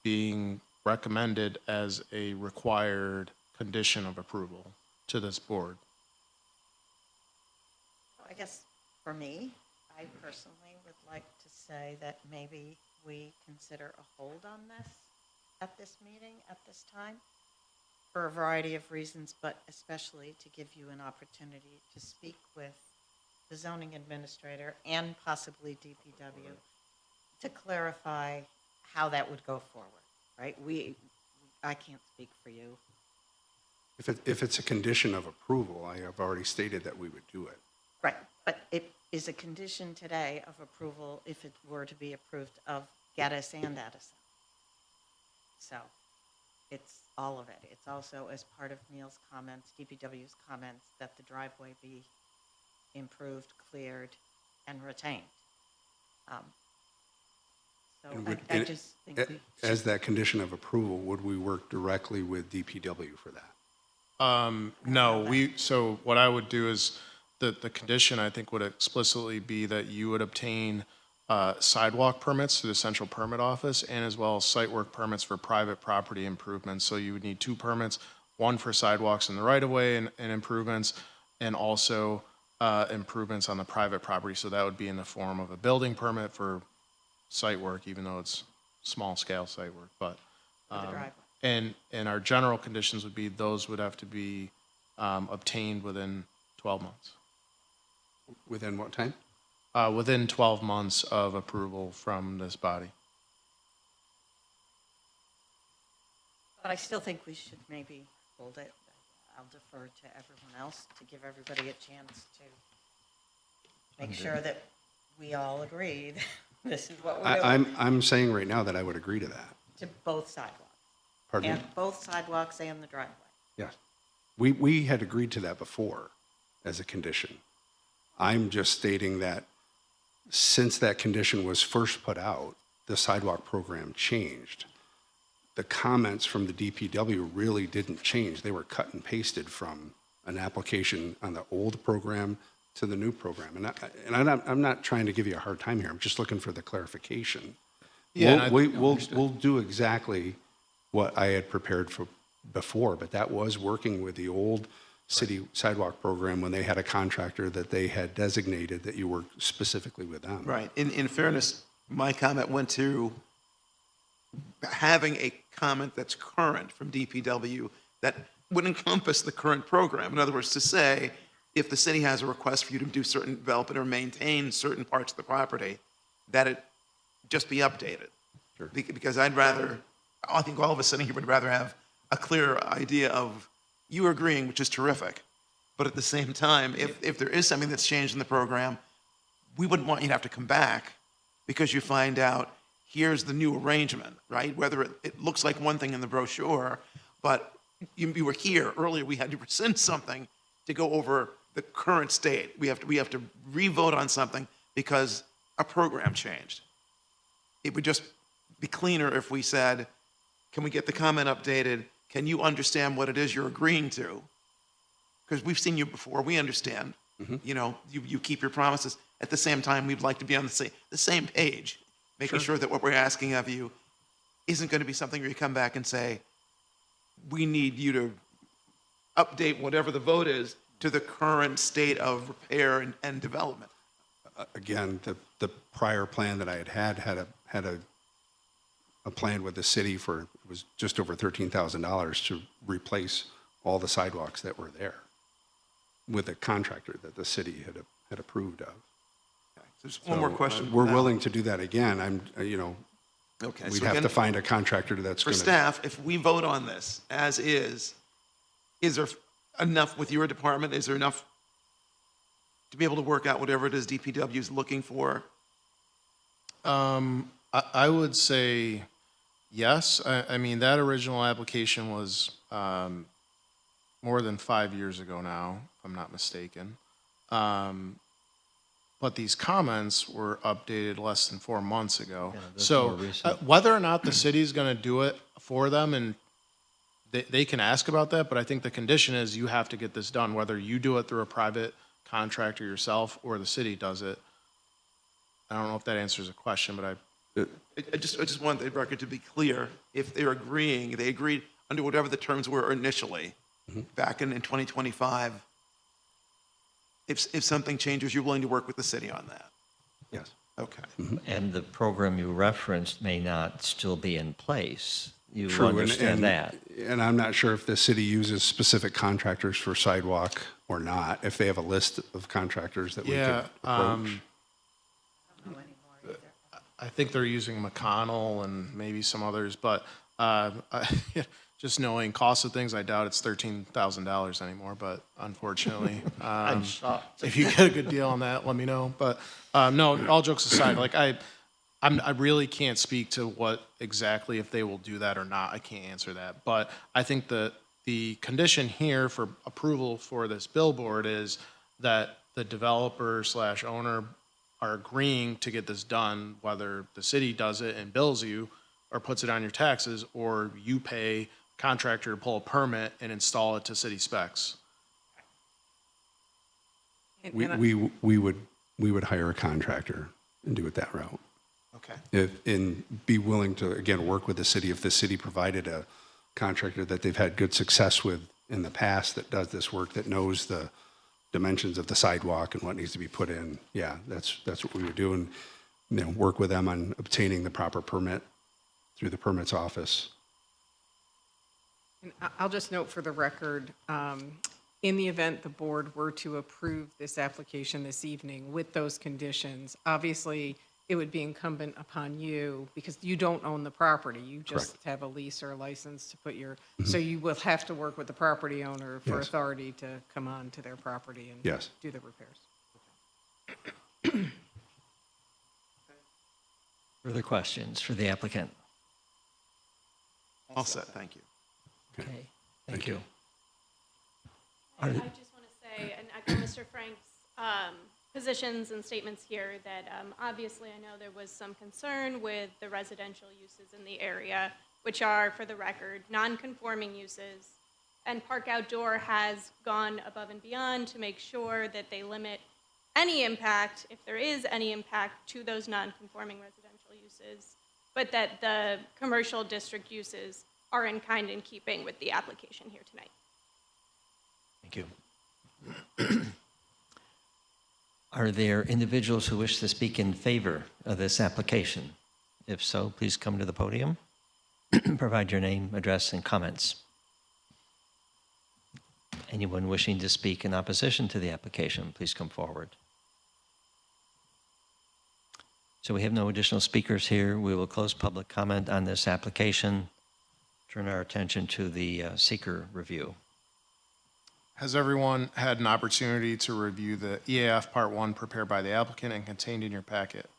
being recommended as a required condition of approval to this board. I guess for me, I personally would like to say that maybe we consider a hold on this at this meeting, at this time, for a variety of reasons, but especially to give you an opportunity to speak with the zoning administrator and possibly DPW to clarify how that would go forward, right? I can't speak for you. If it's a condition of approval, I have already stated that we would do it. Right, but it is a condition today of approval, if it were to be approved, of Geddes and Edison. So it's all of it. It's also as part of Neil's comments, DPW's comments, that the driveway be improved, cleared, and retained. So I just think we As that condition of approval, would we work directly with DPW for that? No, so what I would do is, the condition, I think, would explicitly be that you would obtain sidewalk permits through the central permit office, and as well as site work permits for private property improvements. So you would need 2 permits, one for sidewalks in the right-of-way and improvements, and also improvements on the private property. So that would be in the form of a building permit for site work, even though it's small-scale site work. But for the driveway. and our general conditions would be those would have to be obtained within 12 months. Within what time? Within 12 months of approval from this body. But I still think we should maybe hold it. I'll defer to everyone else to give everybody a chance to make sure that we all agree that this is what we're doing. I'm saying right now that I would agree to that. To both sidewalks. Pardon me? And both sidewalks and the driveway. Yes. We had agreed to that before as a condition. I'm just stating that since that condition was first put out, the sidewalk program changed. The comments from the DPW really didn't change. They were cut and pasted from an application on the old program to the new program. And I'm not trying to give you a hard time here. I'm just looking for the clarification. Yeah, We'll do exactly what I had prepared for before, but that was working with the old city sidewalk program when they had a contractor that they had designated that you worked specifically with them. Right. In fairness, my comment went to having a comment that's current from DPW that would encompass the current program. In other words, to say, if the city has a request for you to do certain development or maintain certain parts of the property, that it just be updated. Sure. Because I think all of us sitting here would rather have a clear idea of you agreeing, which is terrific. But at the same time, if there is something that's changed in the program, we wouldn't want you to have to come back because you find out here's the new arrangement, right? Whether it looks like one thing in the brochure, but you were here earlier, we had to rescind something to go over the current state. We have to re-vote on something because a program changed. It would just be cleaner if we said, can we get the comment updated? Can you understand what it is you're agreeing to? Because we've seen you before, we understand. Mm-hmm. You know, you keep your promises. At the same time, we'd like to be on the same page, making sure that what we're asking of you isn't going to be something where you come back and say, we need you to update whatever the vote is to the current state of repair and development. Again, the prior plan that I had a plan with the city for, it was just over $13,000 to replace all the sidewalks that were there. with a contractor that the city had approved of. There's one more So, question. We're now. willing to do that again. Okay. We'd so have again, to find a contractor that's For going to. staff, if we vote on this as is there enough with your department? Is there enough to be able to work out whatever it is DPW is looking for? I would say yes. I mean, that original application was more than 5 years ago now, if I'm not mistaken. But these comments were updated less than 4 months ago. that's So more recent. whether or not the city's going to do it for them, and they can ask about that, but I think the condition is you have to get this done, whether you do it through a private contractor yourself or the city does it. I don't know if that answers a question, but I just want the record to be clear. If they're agreeing, they agreed under whatever the terms were initially, back in 2025. If something changes, you're willing to work with the city on that? Yes. Okay. And the program you referenced may not still be in place. You True, understand that. And I'm not sure if the city uses specific contractors for sidewalk or not, if they have a list of contractors that we yeah. could approach. I think they're using McConnell and maybe some others, but just knowing cost of things, I doubt it's $13,000 anymore. But unfortunately, if you get a good deal on that, let me know. But no, all jokes aside, like I really can't speak to what exactly if they will do that or not. I can't answer that. But I think the condition here for approval for this billboard is that the developer / owner are agreeing to get this done, whether the city does it and bills you or puts it on your taxes, or you pay contractor to pull a permit and install it to city specs. We would hire a contractor and do it that route. Okay. And be willing to, again, work with the city. If the city provided a contractor that they've had good success with in the past that does this work, that knows the dimensions of the sidewalk and what needs to be put in, yeah, that's what we would do. And work with them on obtaining the proper permit through the permits office. And I'll just note for the record, in the event the board were to approve this application this evening with those conditions, obviously, it would be incumbent upon you, because you don't own the property. You just have a lease or a license to put your, so you will have to work with the property owner for Yes. authority to come on to their property and Yes. do the repairs. Further questions for the applicant? All set. Thank you. Okay, thank you. I just want to say, and echo Mr. Frank's positions and statements here, that obviously I know there was some concern with the residential uses in the area, which are, for the record, non-conforming uses. And Park Outdoor has gone above and beyond to make sure that they limit any impact, if there is any impact, to those non-conforming residential uses, but that the commercial district uses are in kind and keeping with the application here tonight. Thank you. Are there individuals who wish to speak in favor of this application? If so, please come to the podium. Provide your name, address, and comments. Anyone wishing to speak in opposition to the application, please come forward. So we have no additional speakers here. We will close public comment on this application. Turn our attention to the seeker review. Has everyone had an opportunity to review the EAF Part 1 prepared by the applicant and contained in your packet?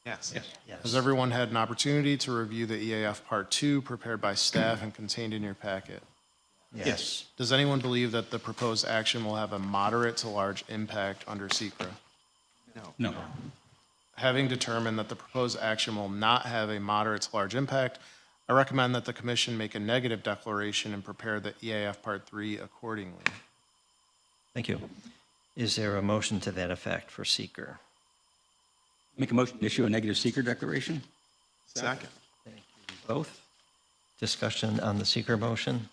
Yes. Has everyone had an opportunity to review the EAF Part 2 prepared by staff and contained in your packet? Yes. Does anyone believe that the proposed action will have a moderate to large impact under SECRA? No. Having determined that the proposed action will not have a moderate to large impact, I recommend that the commission make a negative declaration and prepare the EAF Part 3 accordingly. Thank you. Is there a motion to that effect for seeker? Make a motion to issue a negative seeker declaration? Second. Thank you both. Discussion on the seeker motion?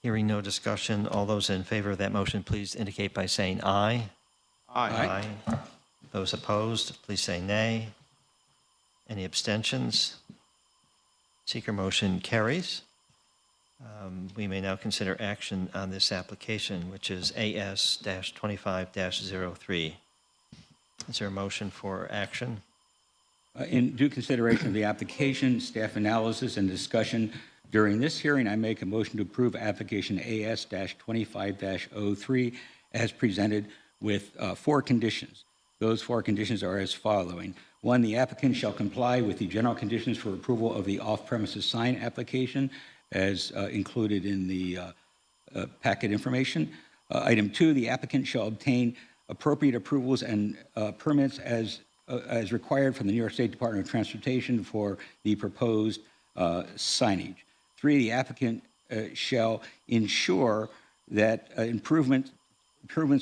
Hearing no discussion, all those in favor of that motion, please indicate by saying aye. Aye. Those opposed, please say nay. Any abstentions? Seeker motion carries. We may now consider action on this application, which is AS-25-03. Is there a motion for action? In due consideration of the application, staff analysis, and discussion during this hearing, I make a motion to approve application AS-25-03 as presented with 4 conditions. Those 4 conditions are as following. 1, the applicant shall comply with the general conditions for approval of the off-premises sign application as included in the packet information. Item 2, the applicant shall obtain appropriate approvals and permits as required from the New York State Department of Transportation for the proposed signage. 3, the applicant shall ensure that improvements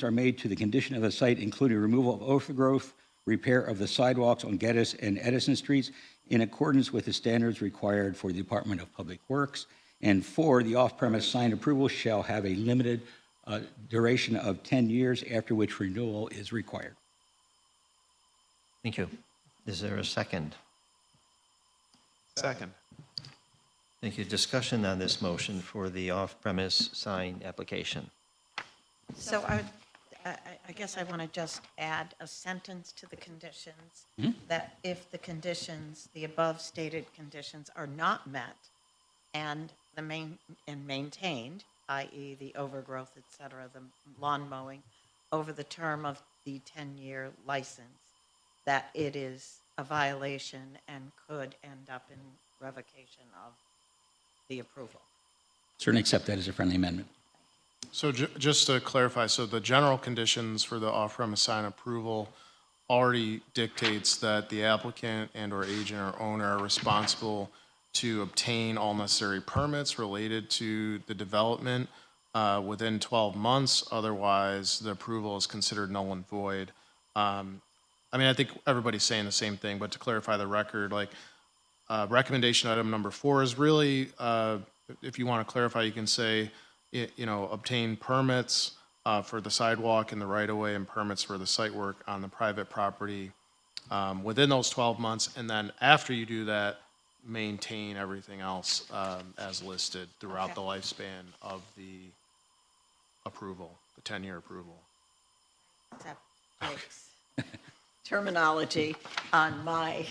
are made to the condition of the site, including removal of overgrowth, repair of the sidewalks on Geddes and Edison Streets in accordance with the standards required for the Department of Public Works. And 4, the off-premise sign approval shall have a limited duration of 10 years, after which renewal is required. Thank you. Is there a second? Second. Thank you. Discussion on this motion for the off-premise sign application. So I guess I want to just add a sentence to the conditions, that if the conditions, the above stated conditions are not met and maintained, i.e. the overgrowth, et cetera, the lawn mowing, over the term of the 10-year license, that it is a violation and could end up in revocation of the approval. Certainly accept that as a friendly amendment. So just to clarify, so the general conditions for the off-premise sign approval already dictates that the applicant and/or agent or owner are responsible to obtain all necessary permits related to the development within 12 months. Otherwise, the approval is considered null and void. I mean, I think everybody's saying the same thing, but to clarify the record, like recommendation item number 4 is really, if you want to clarify, you can say, obtain permits for the sidewalk and the right-of-way and permits for the site work on the private property within those 12 months. And then after you do that, maintain everything else as listed throughout the lifespan of the approval, the 10-year approval. Except Jake's terminology on my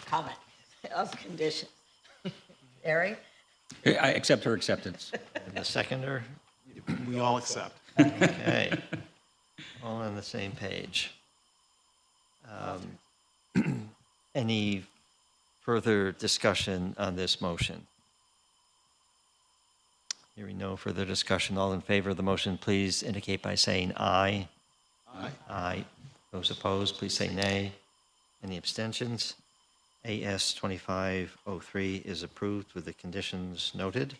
comment of conditions. Harry? I accept her acceptance. And the seconder? We all accept. Okay. All on the same page. Any further discussion on this motion? Hearing no further discussion, all in favor of the motion, please indicate by saying aye. Aye. Aye. Those opposed, please say nay. Any abstentions? AS 2503 is approved with the conditions noted.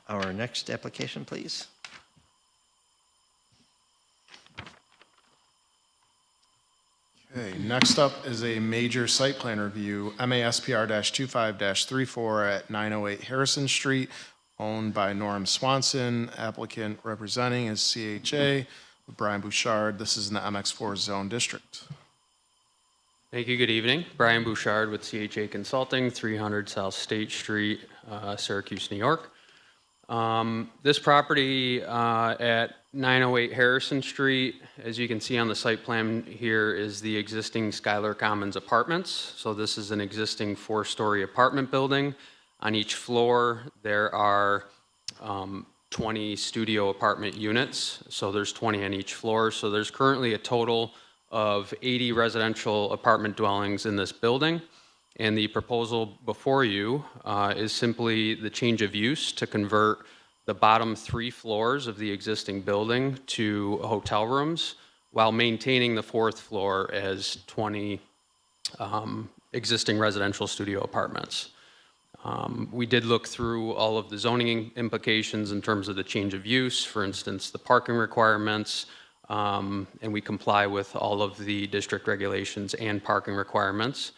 Our next application, please. Okay, next up is a major site plan review, MASPR-25-34 at 908 Harrison Street, owned by Norm Swanson. Applicant representing is CHA, with Brian Bouchard. This is in the MX4 zone district. Thank you. Good evening. Brian Bouchard with CHA Consulting, 300 South State Street, Syracuse, New York. This property at 908 Harrison Street, as you can see on the site plan here, is the existing Schuyler Commons Apartments. So this is an existing 4-story apartment building. On each floor, there are 20 studio apartment units. So there's 20 on each floor. So there's currently a total of 80 residential apartment dwellings in this building. And the proposal before you is simply the change of use to convert the bottom 3 floors of the existing building to hotel rooms while maintaining the 4th floor as 20 existing residential studio apartments. We did look through all of the zoning implications in terms of the change of use, for instance, the parking requirements, and we comply with all of the district regulations and parking requirements.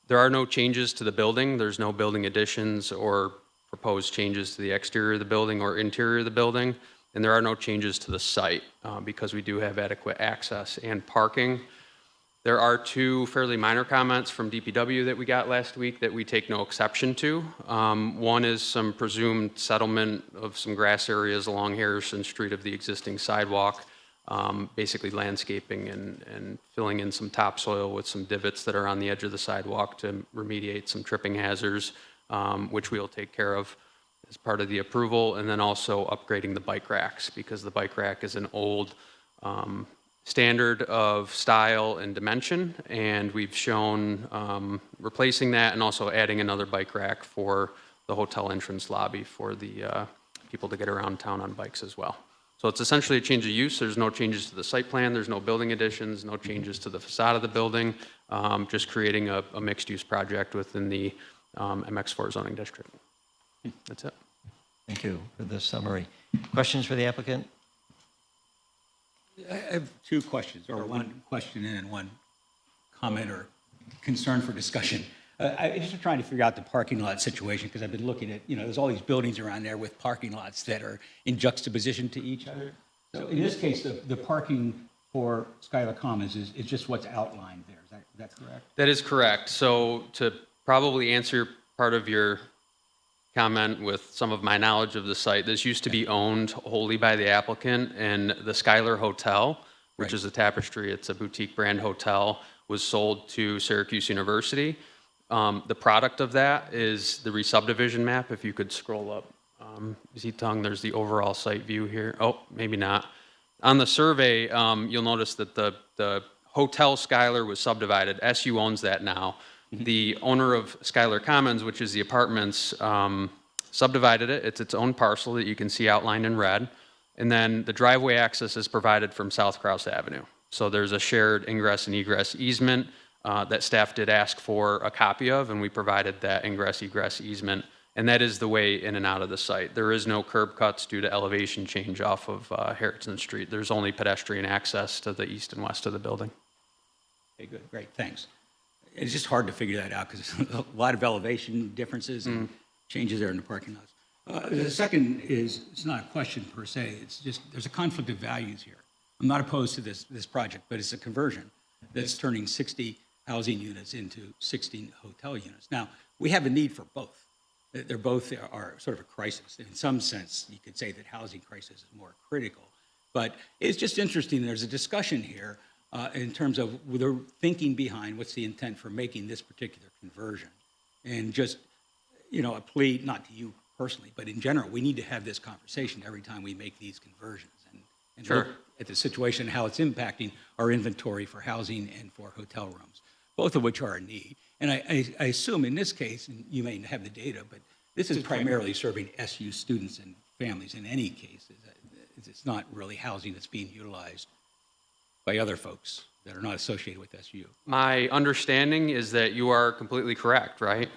There are no changes to the building. There's no building additions or proposed changes to the exterior of the building or interior of the building. And there are no changes to the site because we do have adequate access and parking. There are two fairly minor comments from DPW that we got last week that we take no exception to. One is some presumed settlement of some grass areas along Harrison Street of the existing sidewalk, basically landscaping and filling in some topsoil with some divots that are on the edge of the sidewalk to remediate some tripping hazards, which we'll take care of as part of the approval, and then also upgrading the bike racks, because the bike rack is an old standard of style and dimension, and we've shown replacing that and also adding another bike rack for the hotel entrance lobby for the people to get around town on bikes as well. So it's essentially a change of use. There's no changes to the site plan. There's no building additions, no changes to the facade of the building, just creating a mixed-use project within the MX4 zoning district. That's it. Thank you for this summary. Questions for the applicant? I have two questions, or one question and one comment or concern for discussion. I'm just trying to figure out the parking lot situation, because I've been looking at, there's all these buildings around there with parking lots that are in juxtaposition to each other. So in this case, the parking for Schuyler Commons is just what's outlined there. Is that correct? That is correct. So to probably answer part of your comment with some of my knowledge of the site, this used to be owned wholly by the applicant, and the Schuyler Hotel, which is a Tapestry, it's a boutique brand hotel, was sold to Syracuse University. The product of that is the re-subdivision map. If you could scroll up, Zitong, there's the overall site view here. Oh, maybe not. On the survey, you'll notice that the Hotel Schuyler was subdivided. SU owns that now. The owner of Schuyler Commons, which is the apartments, subdivided it. It's its own parcel that you can see outlined in red. And then the driveway access is provided from South Crouse Avenue. So there's a shared ingress and egress easement that staff did ask for a copy of, and we provided that ingress egress easement. And that is the way in and out of the site. There is no curb cuts due to elevation change off of Harrison Street. There's only pedestrian access to the east and west of the building. Okay, good, great, thanks. It's just hard to figure that out because there's a lot of elevation differences and changes there in the parking lots. The second is, it's not a question per se, it's just there's a conflict of values here. I'm not opposed to this project, but it's a conversion that's turning 60 housing units into 16 hotel units. Now, we have a need for both. They're both are sort of a crisis. In some sense, you could say that housing crisis is more critical. But it's just interesting, there's a discussion here in terms of the thinking behind what's the intent for making this particular conversion. And just, a plea, not to you personally, but in general, we need to have this conversation every time we make these conversions and Sure. look at the situation, how it's impacting our inventory for housing and for hotel rooms, both of which are a need. And I assume in this case, and you may have the data, but this is primarily serving SU students and families in any case. It's not really housing that's being utilized by other folks that are not associated with SU. My understanding is that you are completely correct, right?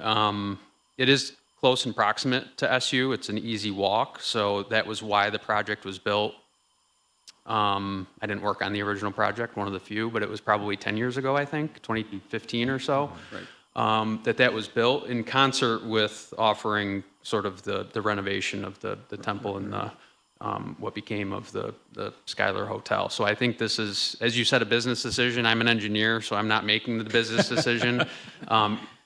It is close and proximate to SU. It's an easy walk, so that was why the project was built. I didn't work on the original project, one of the few, but it was probably 10 years ago, I think, 2015 or so, that was built in concert with offering sort of the renovation of the temple and the what became of the Schuyler Hotel. So I think this is, as you said, a business decision. I'm an engineer, so I'm not making the business decision.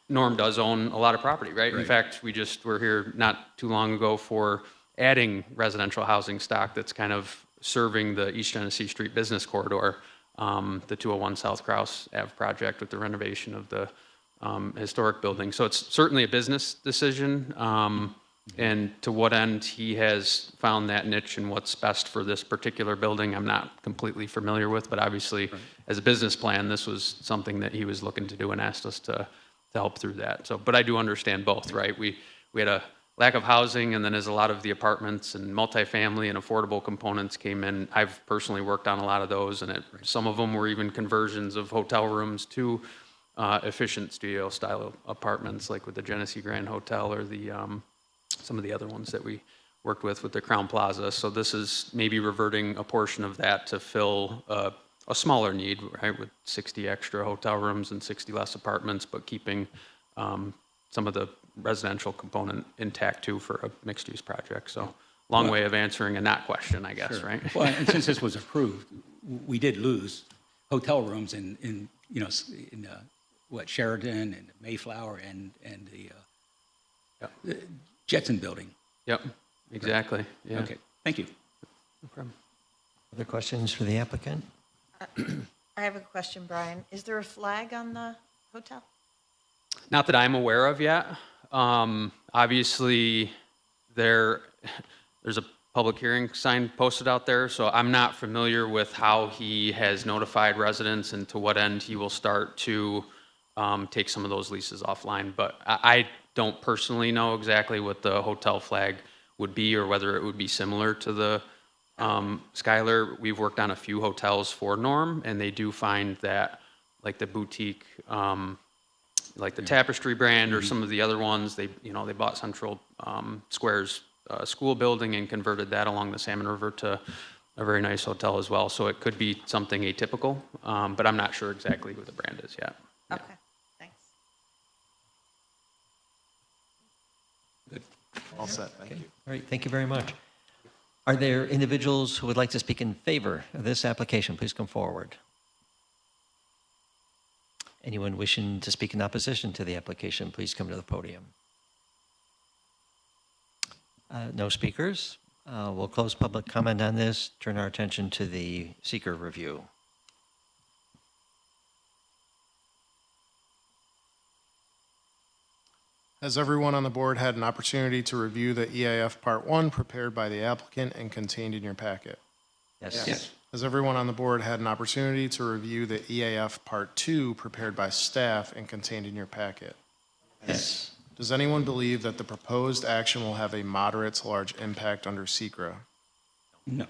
Norm does own a lot of property, right? In fact, we're here not too long ago for adding residential housing stock that's kind of serving the East Genesee Street business corridor, the 201 South Crouse Ave project with the renovation of the historic building. So it's certainly a business decision. And to what end he has found that niche and what's best for this particular building, I'm not completely familiar with, but obviously as a business plan, this was something that he was looking to do and asked us to help through that. So, but I do understand both, right? We had a lack of housing, and then as a lot of the apartments and multifamily and affordable components came in, I've personally worked on a lot of those, and some of them were even conversions of hotel rooms to efficient studio style apartments, like with the Genesee Grand Hotel or the some of the other ones that we worked with the Crown Plaza. So this is maybe reverting a portion of that to fill a smaller need, right, with 60 extra hotel rooms and 60 less apartments, but keeping some of the residential component intact too for a mixed-use project. So long way of answering a not question, I guess, right? Well, and since this was approved, we did lose hotel rooms in you know, what, Sheraton and Mayflower and the Jetson Building. Yep, exactly, yeah. Okay, thank you. No problem. Other questions for the applicant? I have a question, Brian. Is there a flag on the hotel? Not that I'm aware of yet. Obviously, there's a public hearing sign posted out there, so I'm not familiar with how he has notified residents and to what end he will start to take some of those leases offline. But I don't personally know exactly what the hotel flag would be or whether it would be similar to the Skylar. We've worked on a few hotels for Norm, and they do find that, like the boutique, like the Tapestry brand or some of the other ones, they bought Central Square's school building and converted that along the Salmon River to a very nice hotel as well. So it could be something atypical, but I'm not sure exactly who the brand is yet. Okay, thanks. All set, thank you. All right, thank you very much. Are there individuals who would like to speak in favor of this application? Please come forward. Anyone wishing to speak in opposition to the application, please come to the podium. No speakers. We'll close public comment on this, turn our attention to the seeker review. Has everyone on the board had an opportunity to review the EAF Part 1 prepared by the applicant and contained in your packet? Yes. Has everyone on the board had an opportunity to review the EAF Part 2 prepared by staff and contained in your packet? Yes. Does anyone believe that the proposed action will have a moderate to large impact under SECRA? No.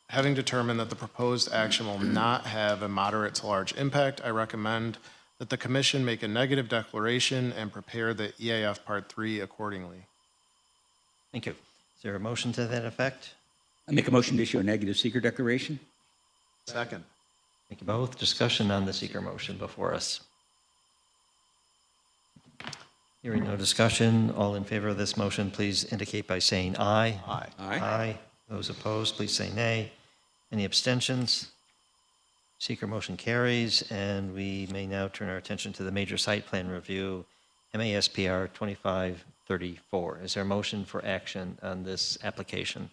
Having determined that the proposed action will not have a moderate to large impact, I recommend that the commission make a negative declaration and prepare the EAF Part 3 accordingly. Thank you. Is there a motion to that effect? I make a motion to issue a negative seeker declaration. Second. Thank you both. Discussion on the seeker motion before us. Hearing no discussion, all in favor of this motion, please indicate by saying aye. Aye. Aye. Those opposed, please say nay. Any abstentions? Seeker motion carries, and we may now turn our attention to the major site plan review, MASPR 2534. Is there a motion for action on this application?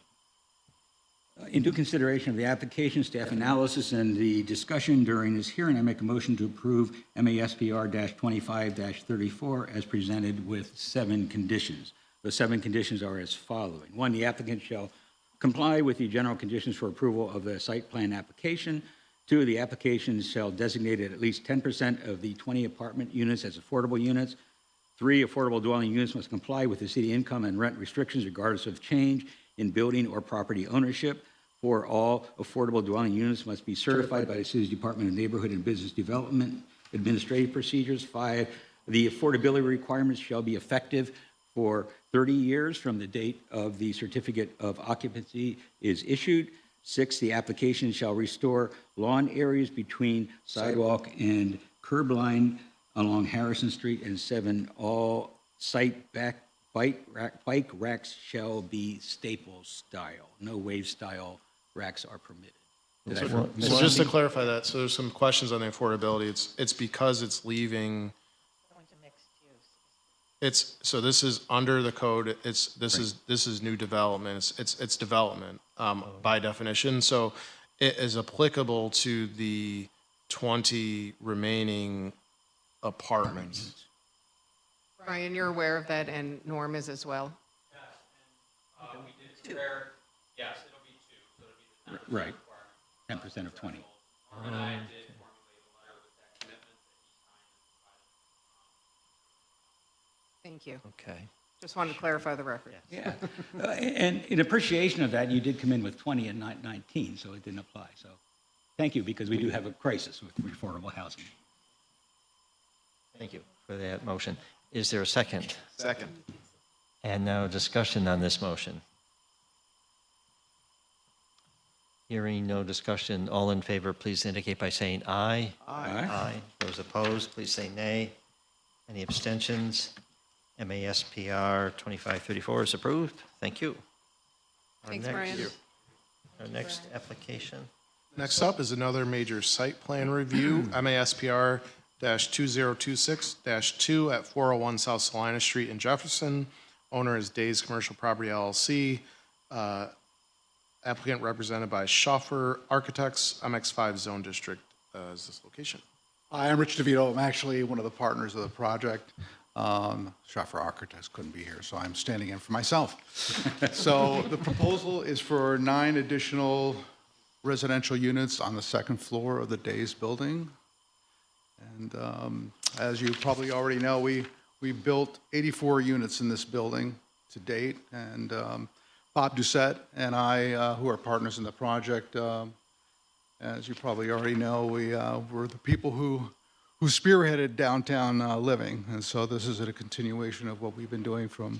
In due consideration of the application, staff analysis, and the discussion during this hearing, I make a motion to approve MASPR-25-34 as presented with 7 conditions. The 7 conditions are as following. 1, the applicant shall comply with the general conditions for approval of the site plan application. 2, the application shall designate at least 10% of the 20 apartment units as affordable units. 3, affordable dwelling units must comply with the city income and rent restrictions regardless of change in building or property ownership. 4, all affordable dwelling units must be certified by the city's Department of Neighborhood and Business Development administrative procedures. 5, the affordability requirements shall be effective for 30 years from the date of the certificate of occupancy is issued. 6, the application shall restore lawn areas between sidewalk and curb line along Harrison Street. And 7, all site bike racks shall be staple style. No wave style racks are permitted. So just to clarify that, so there's some questions on the affordability. It's because it's leaving, Going to mixed use. so this is under the code, this is new development, it's development by definition. So it is applicable to the 20 remaining apartments. Brian, you're aware of that, and Norm is as well? We did compare, yes, it'll be 2, so it'll be the Right, 10% of 20. And I did formulate a letter with that commitment that he signed. Thank you. Okay. Just wanted to clarify the record. Yeah, and in appreciation of that, you did come in with 20 and not 19, so it didn't apply. So thank you, because we do have a crisis with affordable housing. Thank you for that motion. Is there a second? Second. And now discussion on this motion. Hearing no discussion, all in favor, please indicate by saying aye. Aye. Those opposed, please say nay. Any abstentions? MASPR 2534 is approved. Thank you. Thanks, Brian. Our next application. Next up is another major site plan review, MASPR 2026-2 at 401 South Salina Street in Jefferson. Owner is Days Commercial Property LLC. Applicant represented by Schaffer Architects, MX5 Zone District is this location. Hi, I'm Rich DeVito. I'm actually one of the partners of the project. Schaffer Architects couldn't be here, so I'm standing in for myself. So the proposal is for 9 additional residential units on the second floor of the Days building. And as you probably already know, we built 84 units in this building to date. And Bob Doucette and I, who are partners in the project, as you probably already know, we're the people who spearheaded downtown living. And so this is a continuation of what we've been doing for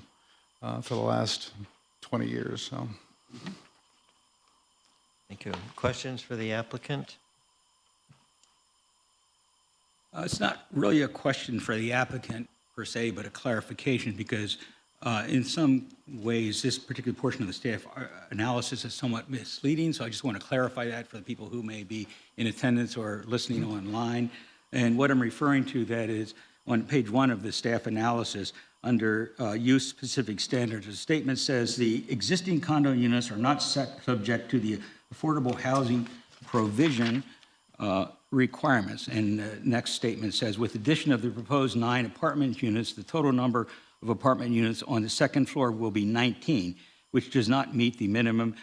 the last 20 years. So. Thank you. Questions for the applicant? It's not really a question for the applicant per se, but a clarification, because in some ways, this particular portion of the staff analysis is somewhat misleading, so I just want to clarify that for the people who may be in attendance or listening online. And what I'm referring to, that is, on page 1 of the staff analysis, under use-specific standards, the statement says the existing condo units are not subject to the affordable housing provision requirements. And the next statement says, with addition of the proposed 9 apartment units, the total number of apartment units on the second floor will be 19, which does not meet the minimum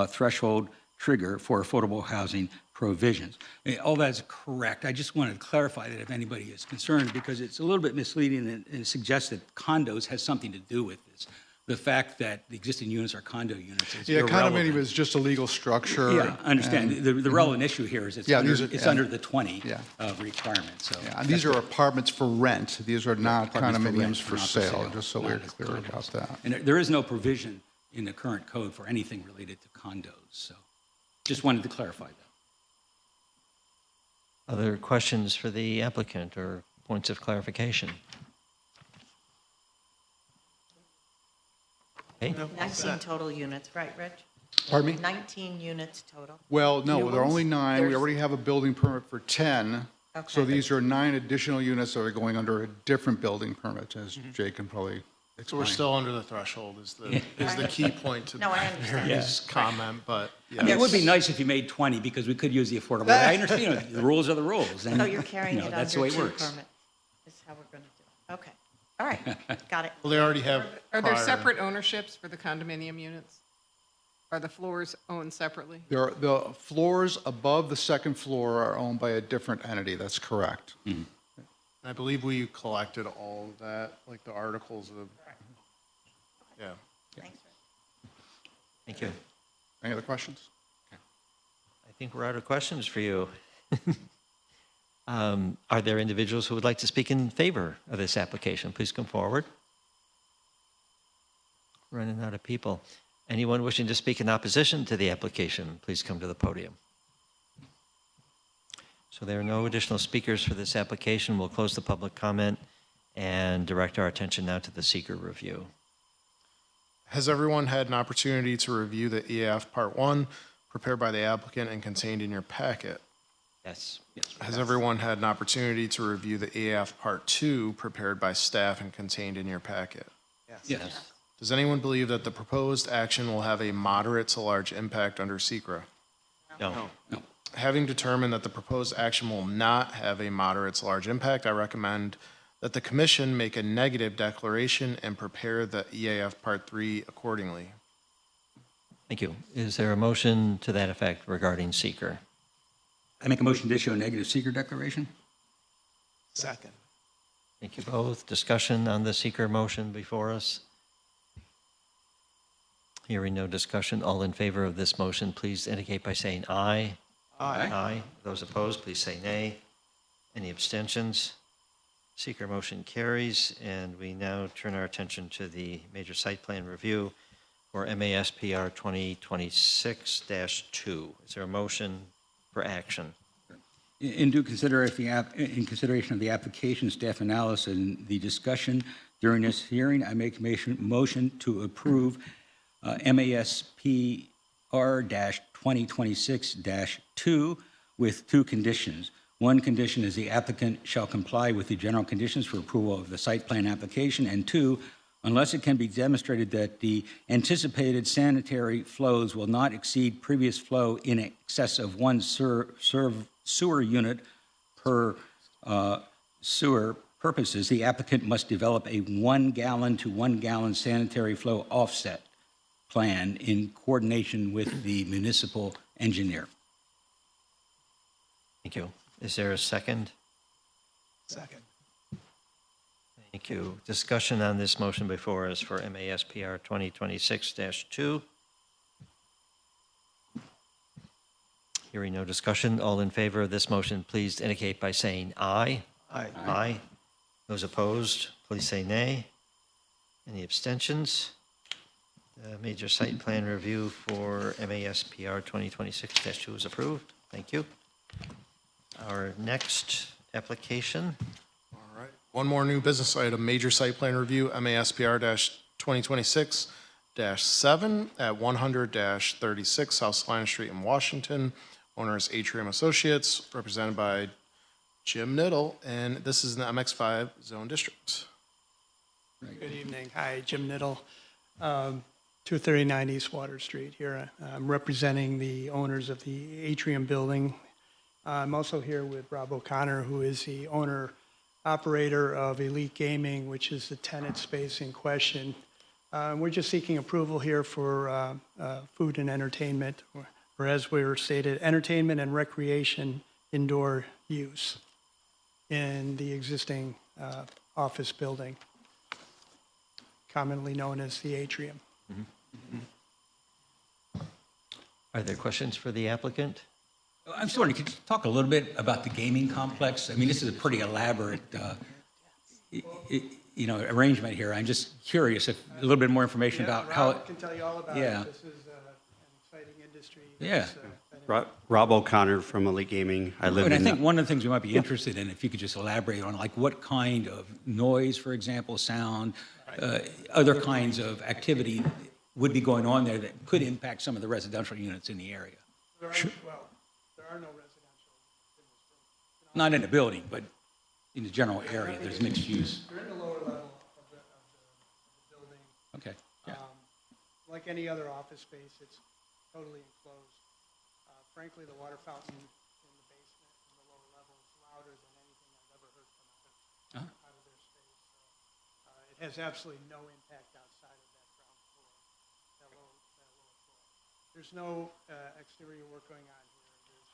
threshold trigger for affordable housing provisions. All that's correct. I just wanted to clarify that if anybody is concerned, because it's a little bit misleading and suggests that condos has something to do with this. The fact that the existing units are condo units is irrelevant. Condominium is just a legal structure. Yeah, I understand. The relevant issue here is it's under the 20 requirement. So and these are apartments for rent. These are not condominiums for not sale, just so we're clear about that. And there is no provision in the current code for anything related to condos. So just wanted to clarify that. Other questions for the applicant or points of clarification? Okay. 19 total units, right, Rich? Pardon me? 19 units total. Well, no, there are only 9. We There's- already have a building permit for 10. So Okay. these are 9 additional units that are going under a different building permit, as Jay can probably So explain. we're still under the threshold is the key point to No, I understand. Mary's comment, but I mean, it would be yes. nice if you made 20 because we could use the affordable. I understand, the rules are the rules. And, So you're carrying you know, it that's under the way it 2 works. permit. This is how we're going to do it. Okay. All right. Got it. Well, they already have Are there prior- separate ownerships for the condominium units? Are the floors owned separately? The floors above the second floor are owned by a different entity, that's correct. I believe we collected all of that, like the articles of, yeah. Thanks, Rich. Thank you. Any other questions? I think we're out of questions for you. Are there individuals who would like to speak in favor of this application? Please come forward. Running out of people. Anyone wishing to speak in opposition to the application, please come to the podium. So there are no additional speakers for this application. We'll close the public comment and direct our attention now to the seeker review. Has everyone had an opportunity to review the EAF Part 1 prepared by the applicant and contained in your packet? Yes. Has everyone had an opportunity to review the EAF Part 2 prepared by staff and contained in your packet? Yes. Does anyone believe that the proposed action will have a moderate to large impact under SECRA? No. Having determined that the proposed action will not have a moderate to large impact, I recommend that the commission make a negative declaration and prepare the EAF Part 3 accordingly. Thank you. Is there a motion to that effect regarding seeker? I make a motion to issue a negative seeker declaration. Second. Thank you both. Discussion on the seeker motion before us? Hearing no discussion, all in favor of this motion, please indicate by saying aye. Aye. Those opposed, please say nay. Any abstentions? Seeker motion carries, and we now turn our attention to the major site plan review for MASPR 2026-2. Is there a motion for action? In due in consideration of the application, staff analysis, and the discussion during this hearing, I make a motion to approve MASP R-2026-2 with two conditions. One condition is the applicant shall comply with the general conditions for approval of the site plan application, and two, unless it can be demonstrated that the anticipated sanitary flows will not exceed previous flow in excess of one sewer unit per sewer purposes, the applicant must develop a 1 gallon to 1 gallon sanitary flow offset plan in coordination with the municipal engineer. Thank you. Is there a second? Second. Thank you. Discussion on this motion before us for MASPR 2026-2. Hearing no discussion, all in favor of this motion, please indicate by saying aye. Aye. Aye. Those opposed, please say nay. Any abstentions? The major site plan review for MASPR 2026-2 is approved. Thank you. Our next application. All right. One more new business item, major site plan review, MASPR-2026-7 at 100-36 South Salina Street in Washington. Owner is Atrium Associates, represented by Jim Niddle, and this is in the MX5 zone district. Good evening. Hi, Jim Niddle, 239 East Water Street here. I'm representing the owners of the Atrium building. I'm also here with Rob O'Connor, who is the owner-operator of Elite Gaming, which is the tenant space in question. We're just seeking approval here for food and entertainment, or as we were stated, entertainment and recreation indoor use in the existing office building, commonly known as the Atrium. Are there questions for the applicant? I'm just wondering, could you talk a little bit about the gaming complex? I mean, this is a pretty elaborate, arrangement here. I'm just curious if a little bit more information about how. Rob can tell you all about Yeah. it. This is an exciting industry. Yeah. Rob O'Connor from Elite Gaming. I live And I in. think one of the things we might be interested in, if you could just elaborate on, like what kind of noise, for example, sound, other kinds of activity would be going on there that could impact some of the residential units in the area. There are no residential in this building. Not in the building, but in the general area, there's mixed use. They're in the lower level of the building. Okay, yeah. Like any other office space, it's totally enclosed. Frankly, the water fountain in the basement in the lower level is louder than anything I've ever heard come out of their space. So, it has absolutely no impact outside of that ground floor, that lower floor. There's no exterior work going on here. There's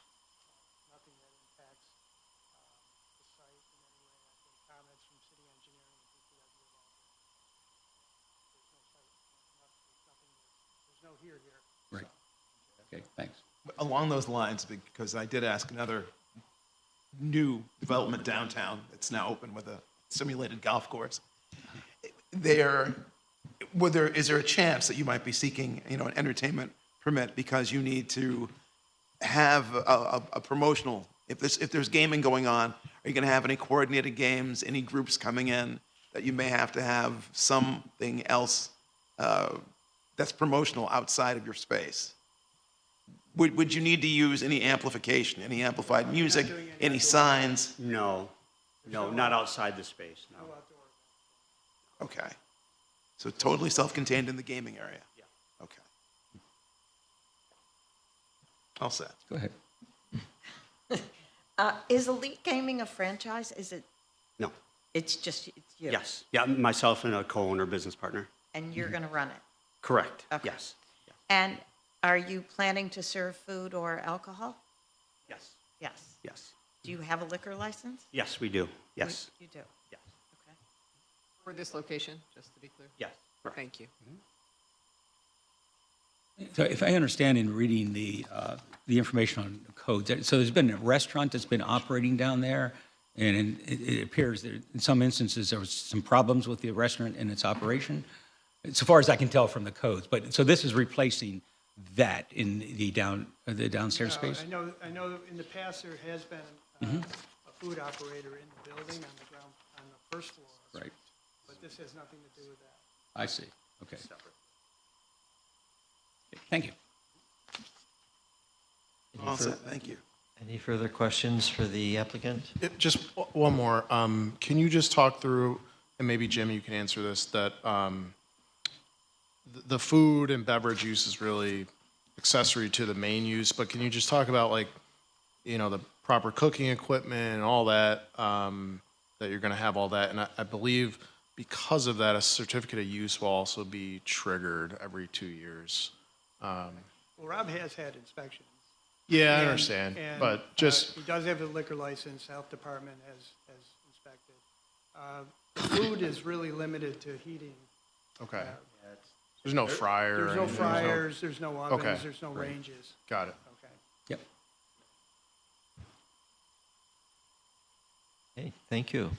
nothing that impacts the site in any way. I think comments from city engineering and DPW about there's no here. Right. Okay, thanks. Along those lines, because I did ask another new development downtown that's now open with a simulated golf course. Is there a chance that you might be seeking, an entertainment permit because you need to have a promotional? If there's gaming going on, are you going to have any coordinated games, any groups coming in that you may have to have something else that's promotional outside of your space? Would you need to use any amplification, any amplified music, any signs? No, not outside the space, no. Okay. So totally self-contained in the gaming area? Yeah. Okay. All set. Go ahead. Is Elite Gaming a franchise? Is it, No, it's you? yes. Yeah, myself and a co-owner, business partner. And you're going to run it? Correct, Okay. yes. And are you planning to serve food or alcohol? Yes, Yes. yes. Do you have a liquor license? Yes, we do, yes. You do? Yes. Okay. For this location, just to be clear? Yes, correct. Thank you. So if I understand in reading the information on the codes, so there's been a restaurant that's been operating down there, and it appears that in some instances there was some problems with the restaurant and its operation, so far as I can tell from the codes. But so this is replacing that in the downstairs space? I know in the past there has been a food operator in the building on the ground, on the first floor. Right. But this has nothing to do with that. I see. Okay. Okay, thank you. All set, thank you. Any further questions for the applicant? Just one more. Can you just talk through, and maybe Jim, you can answer this, that the food and beverage use is really accessory to the main use, but can you just talk about like, the proper cooking equipment and all that, that you're going to have all that? And I believe because of that, a certificate of use will also be triggered every 2 years. Well, Rob has had inspections. Yeah, I And- understand, and, but just, He does have a liquor license, health department has inspected. The food is really limited to heating. okay. There's no fryer. There's or no anything, fryers, there's no ovens, Okay. there's no ranges. Got it. Okay. Yep. Okay, thank you.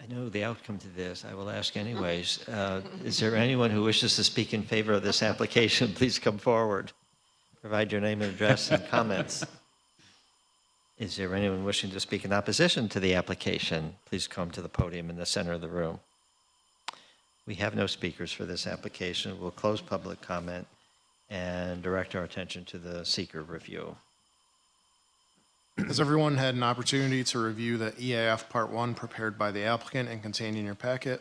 I know the outcome to this. I will ask anyways. Is there anyone who wishes to speak in favor of this application? Please come forward. Provide your name and address and comments. Is there anyone wishing to speak in opposition to the application? Please come to the podium in the center of the room. We have no speakers for this application. We'll close public comment and direct our attention to the seeker review. Has everyone had an opportunity to review the EAF Part 1 prepared by the applicant and contained in your packet?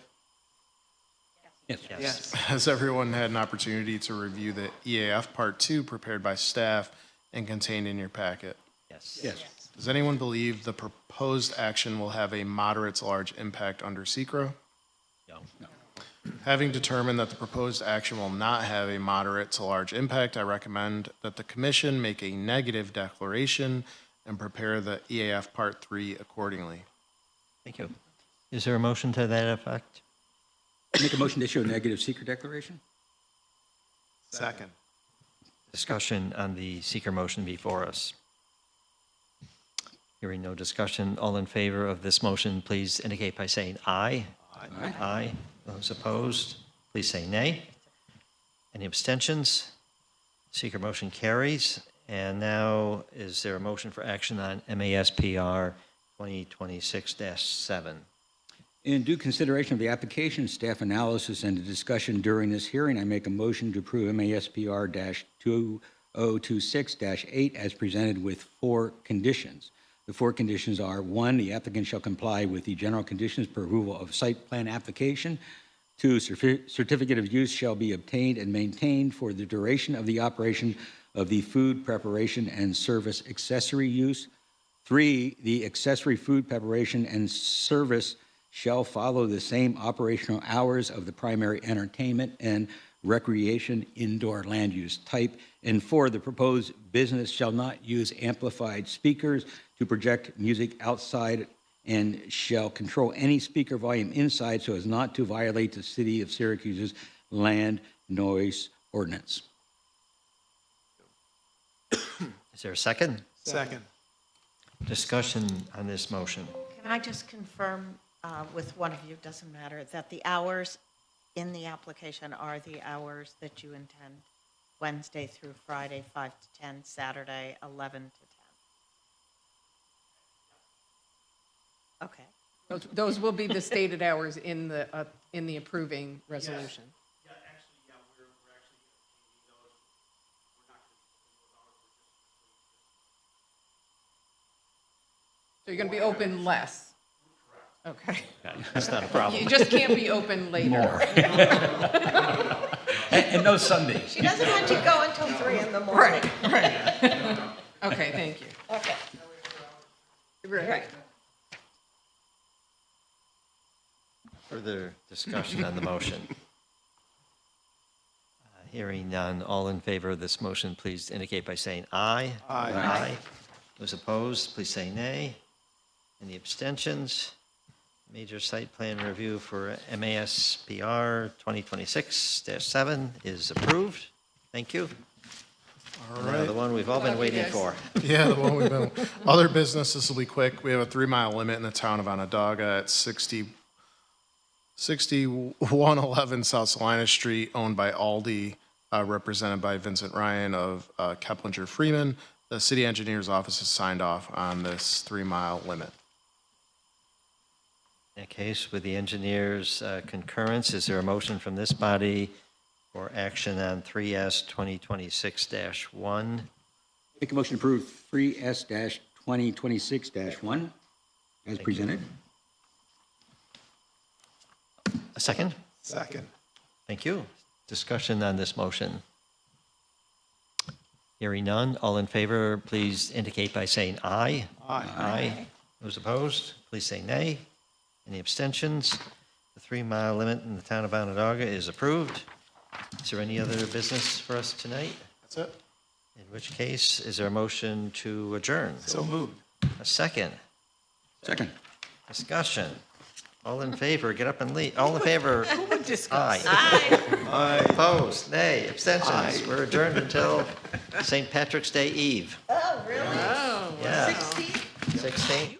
Yes. Has everyone had an opportunity to review the EAF Part 2 prepared by staff and contained in your packet? Yes. Yes. Does anyone believe the proposed action will have a moderate to large impact under SECRA? No. Having determined that the proposed action will not have a moderate to large impact, I recommend that the commission make a negative declaration and prepare the EAF Part 3 accordingly. Thank you. Is there a motion to that effect? Make a motion to issue a negative secret declaration? Second. Discussion on the seeker motion before us. Hearing no discussion, all in favor of this motion, please indicate by saying aye. Aye. Aye. Those opposed, please say nay. Any abstentions? Seeker motion carries. And now, is there a motion for action on MASPR 2026-7? In due consideration of the application, staff analysis, and the discussion during this hearing, I make a motion to approve MASPR-2026-8 as presented with 4 conditions. The 4 conditions are: 1, the applicant shall comply with the general conditions per approval of site plan application. 2, certificate of use shall be obtained and maintained for the duration of the operation of the food preparation and service accessory use. 3, the accessory food preparation and service shall follow the same operational hours of the primary entertainment and recreation indoor land use type. And 4, the proposed business shall not use amplified speakers to project music outside and shall control any speaker volume inside so as not to violate the City of Syracuse's land noise ordinance. Is there a second? Second. Discussion on this motion. Can I just confirm with one of you, doesn't matter, that the hours in the application are the hours that you intend? Wednesday through Friday, 5 to 10, Saturday, 11 to 10? Okay. Those will be the stated hours in the approving resolution. So you're going to be open less? Okay. That's not a problem. You just can't be open later. And no Sundays. She doesn't want you to go until 3 in the morning. Right. Okay, thank you. Okay. Right. Further discussion on the motion. Hearing none, all in favor of this motion, please indicate by saying aye. Aye. Aye. Those opposed, please say nay. Any abstentions? Major site plan review for MASPR 2026-7 is approved. Thank you. All Now right. the one we've all been waiting for. Yeah, the one we've been, other business, this will be quick. We have a 3-mile limit in the town of Onondaga at 6111 South Salina Street, owned by Aldi, represented by Vincent Ryan of Keplinger Freeman. The city engineer's office has signed off on this 3-mile limit. In that case, with the engineer's concurrence, is there a motion from this body for action on 3S 2026-1. Make a motion to approve 3S-2026-1 as presented. A second? Second. Thank you. Discussion on this motion. Hearing none, all in favor, please indicate by saying aye. Aye. Aye. Those opposed, please say nay. Any abstentions? The 3-mile limit in the town of Onondaga is approved. Is there any other business for us tonight? That's it. In which case, is there a motion to adjourn? So moved. A second? Second. Discussion. All in favor, get up and leave. All in favor? Who would discuss? Aye. Opposed? Nay. Abstentions? We're adjourned until St. Patrick's Day Eve. Oh, really? Yeah. 16? 16?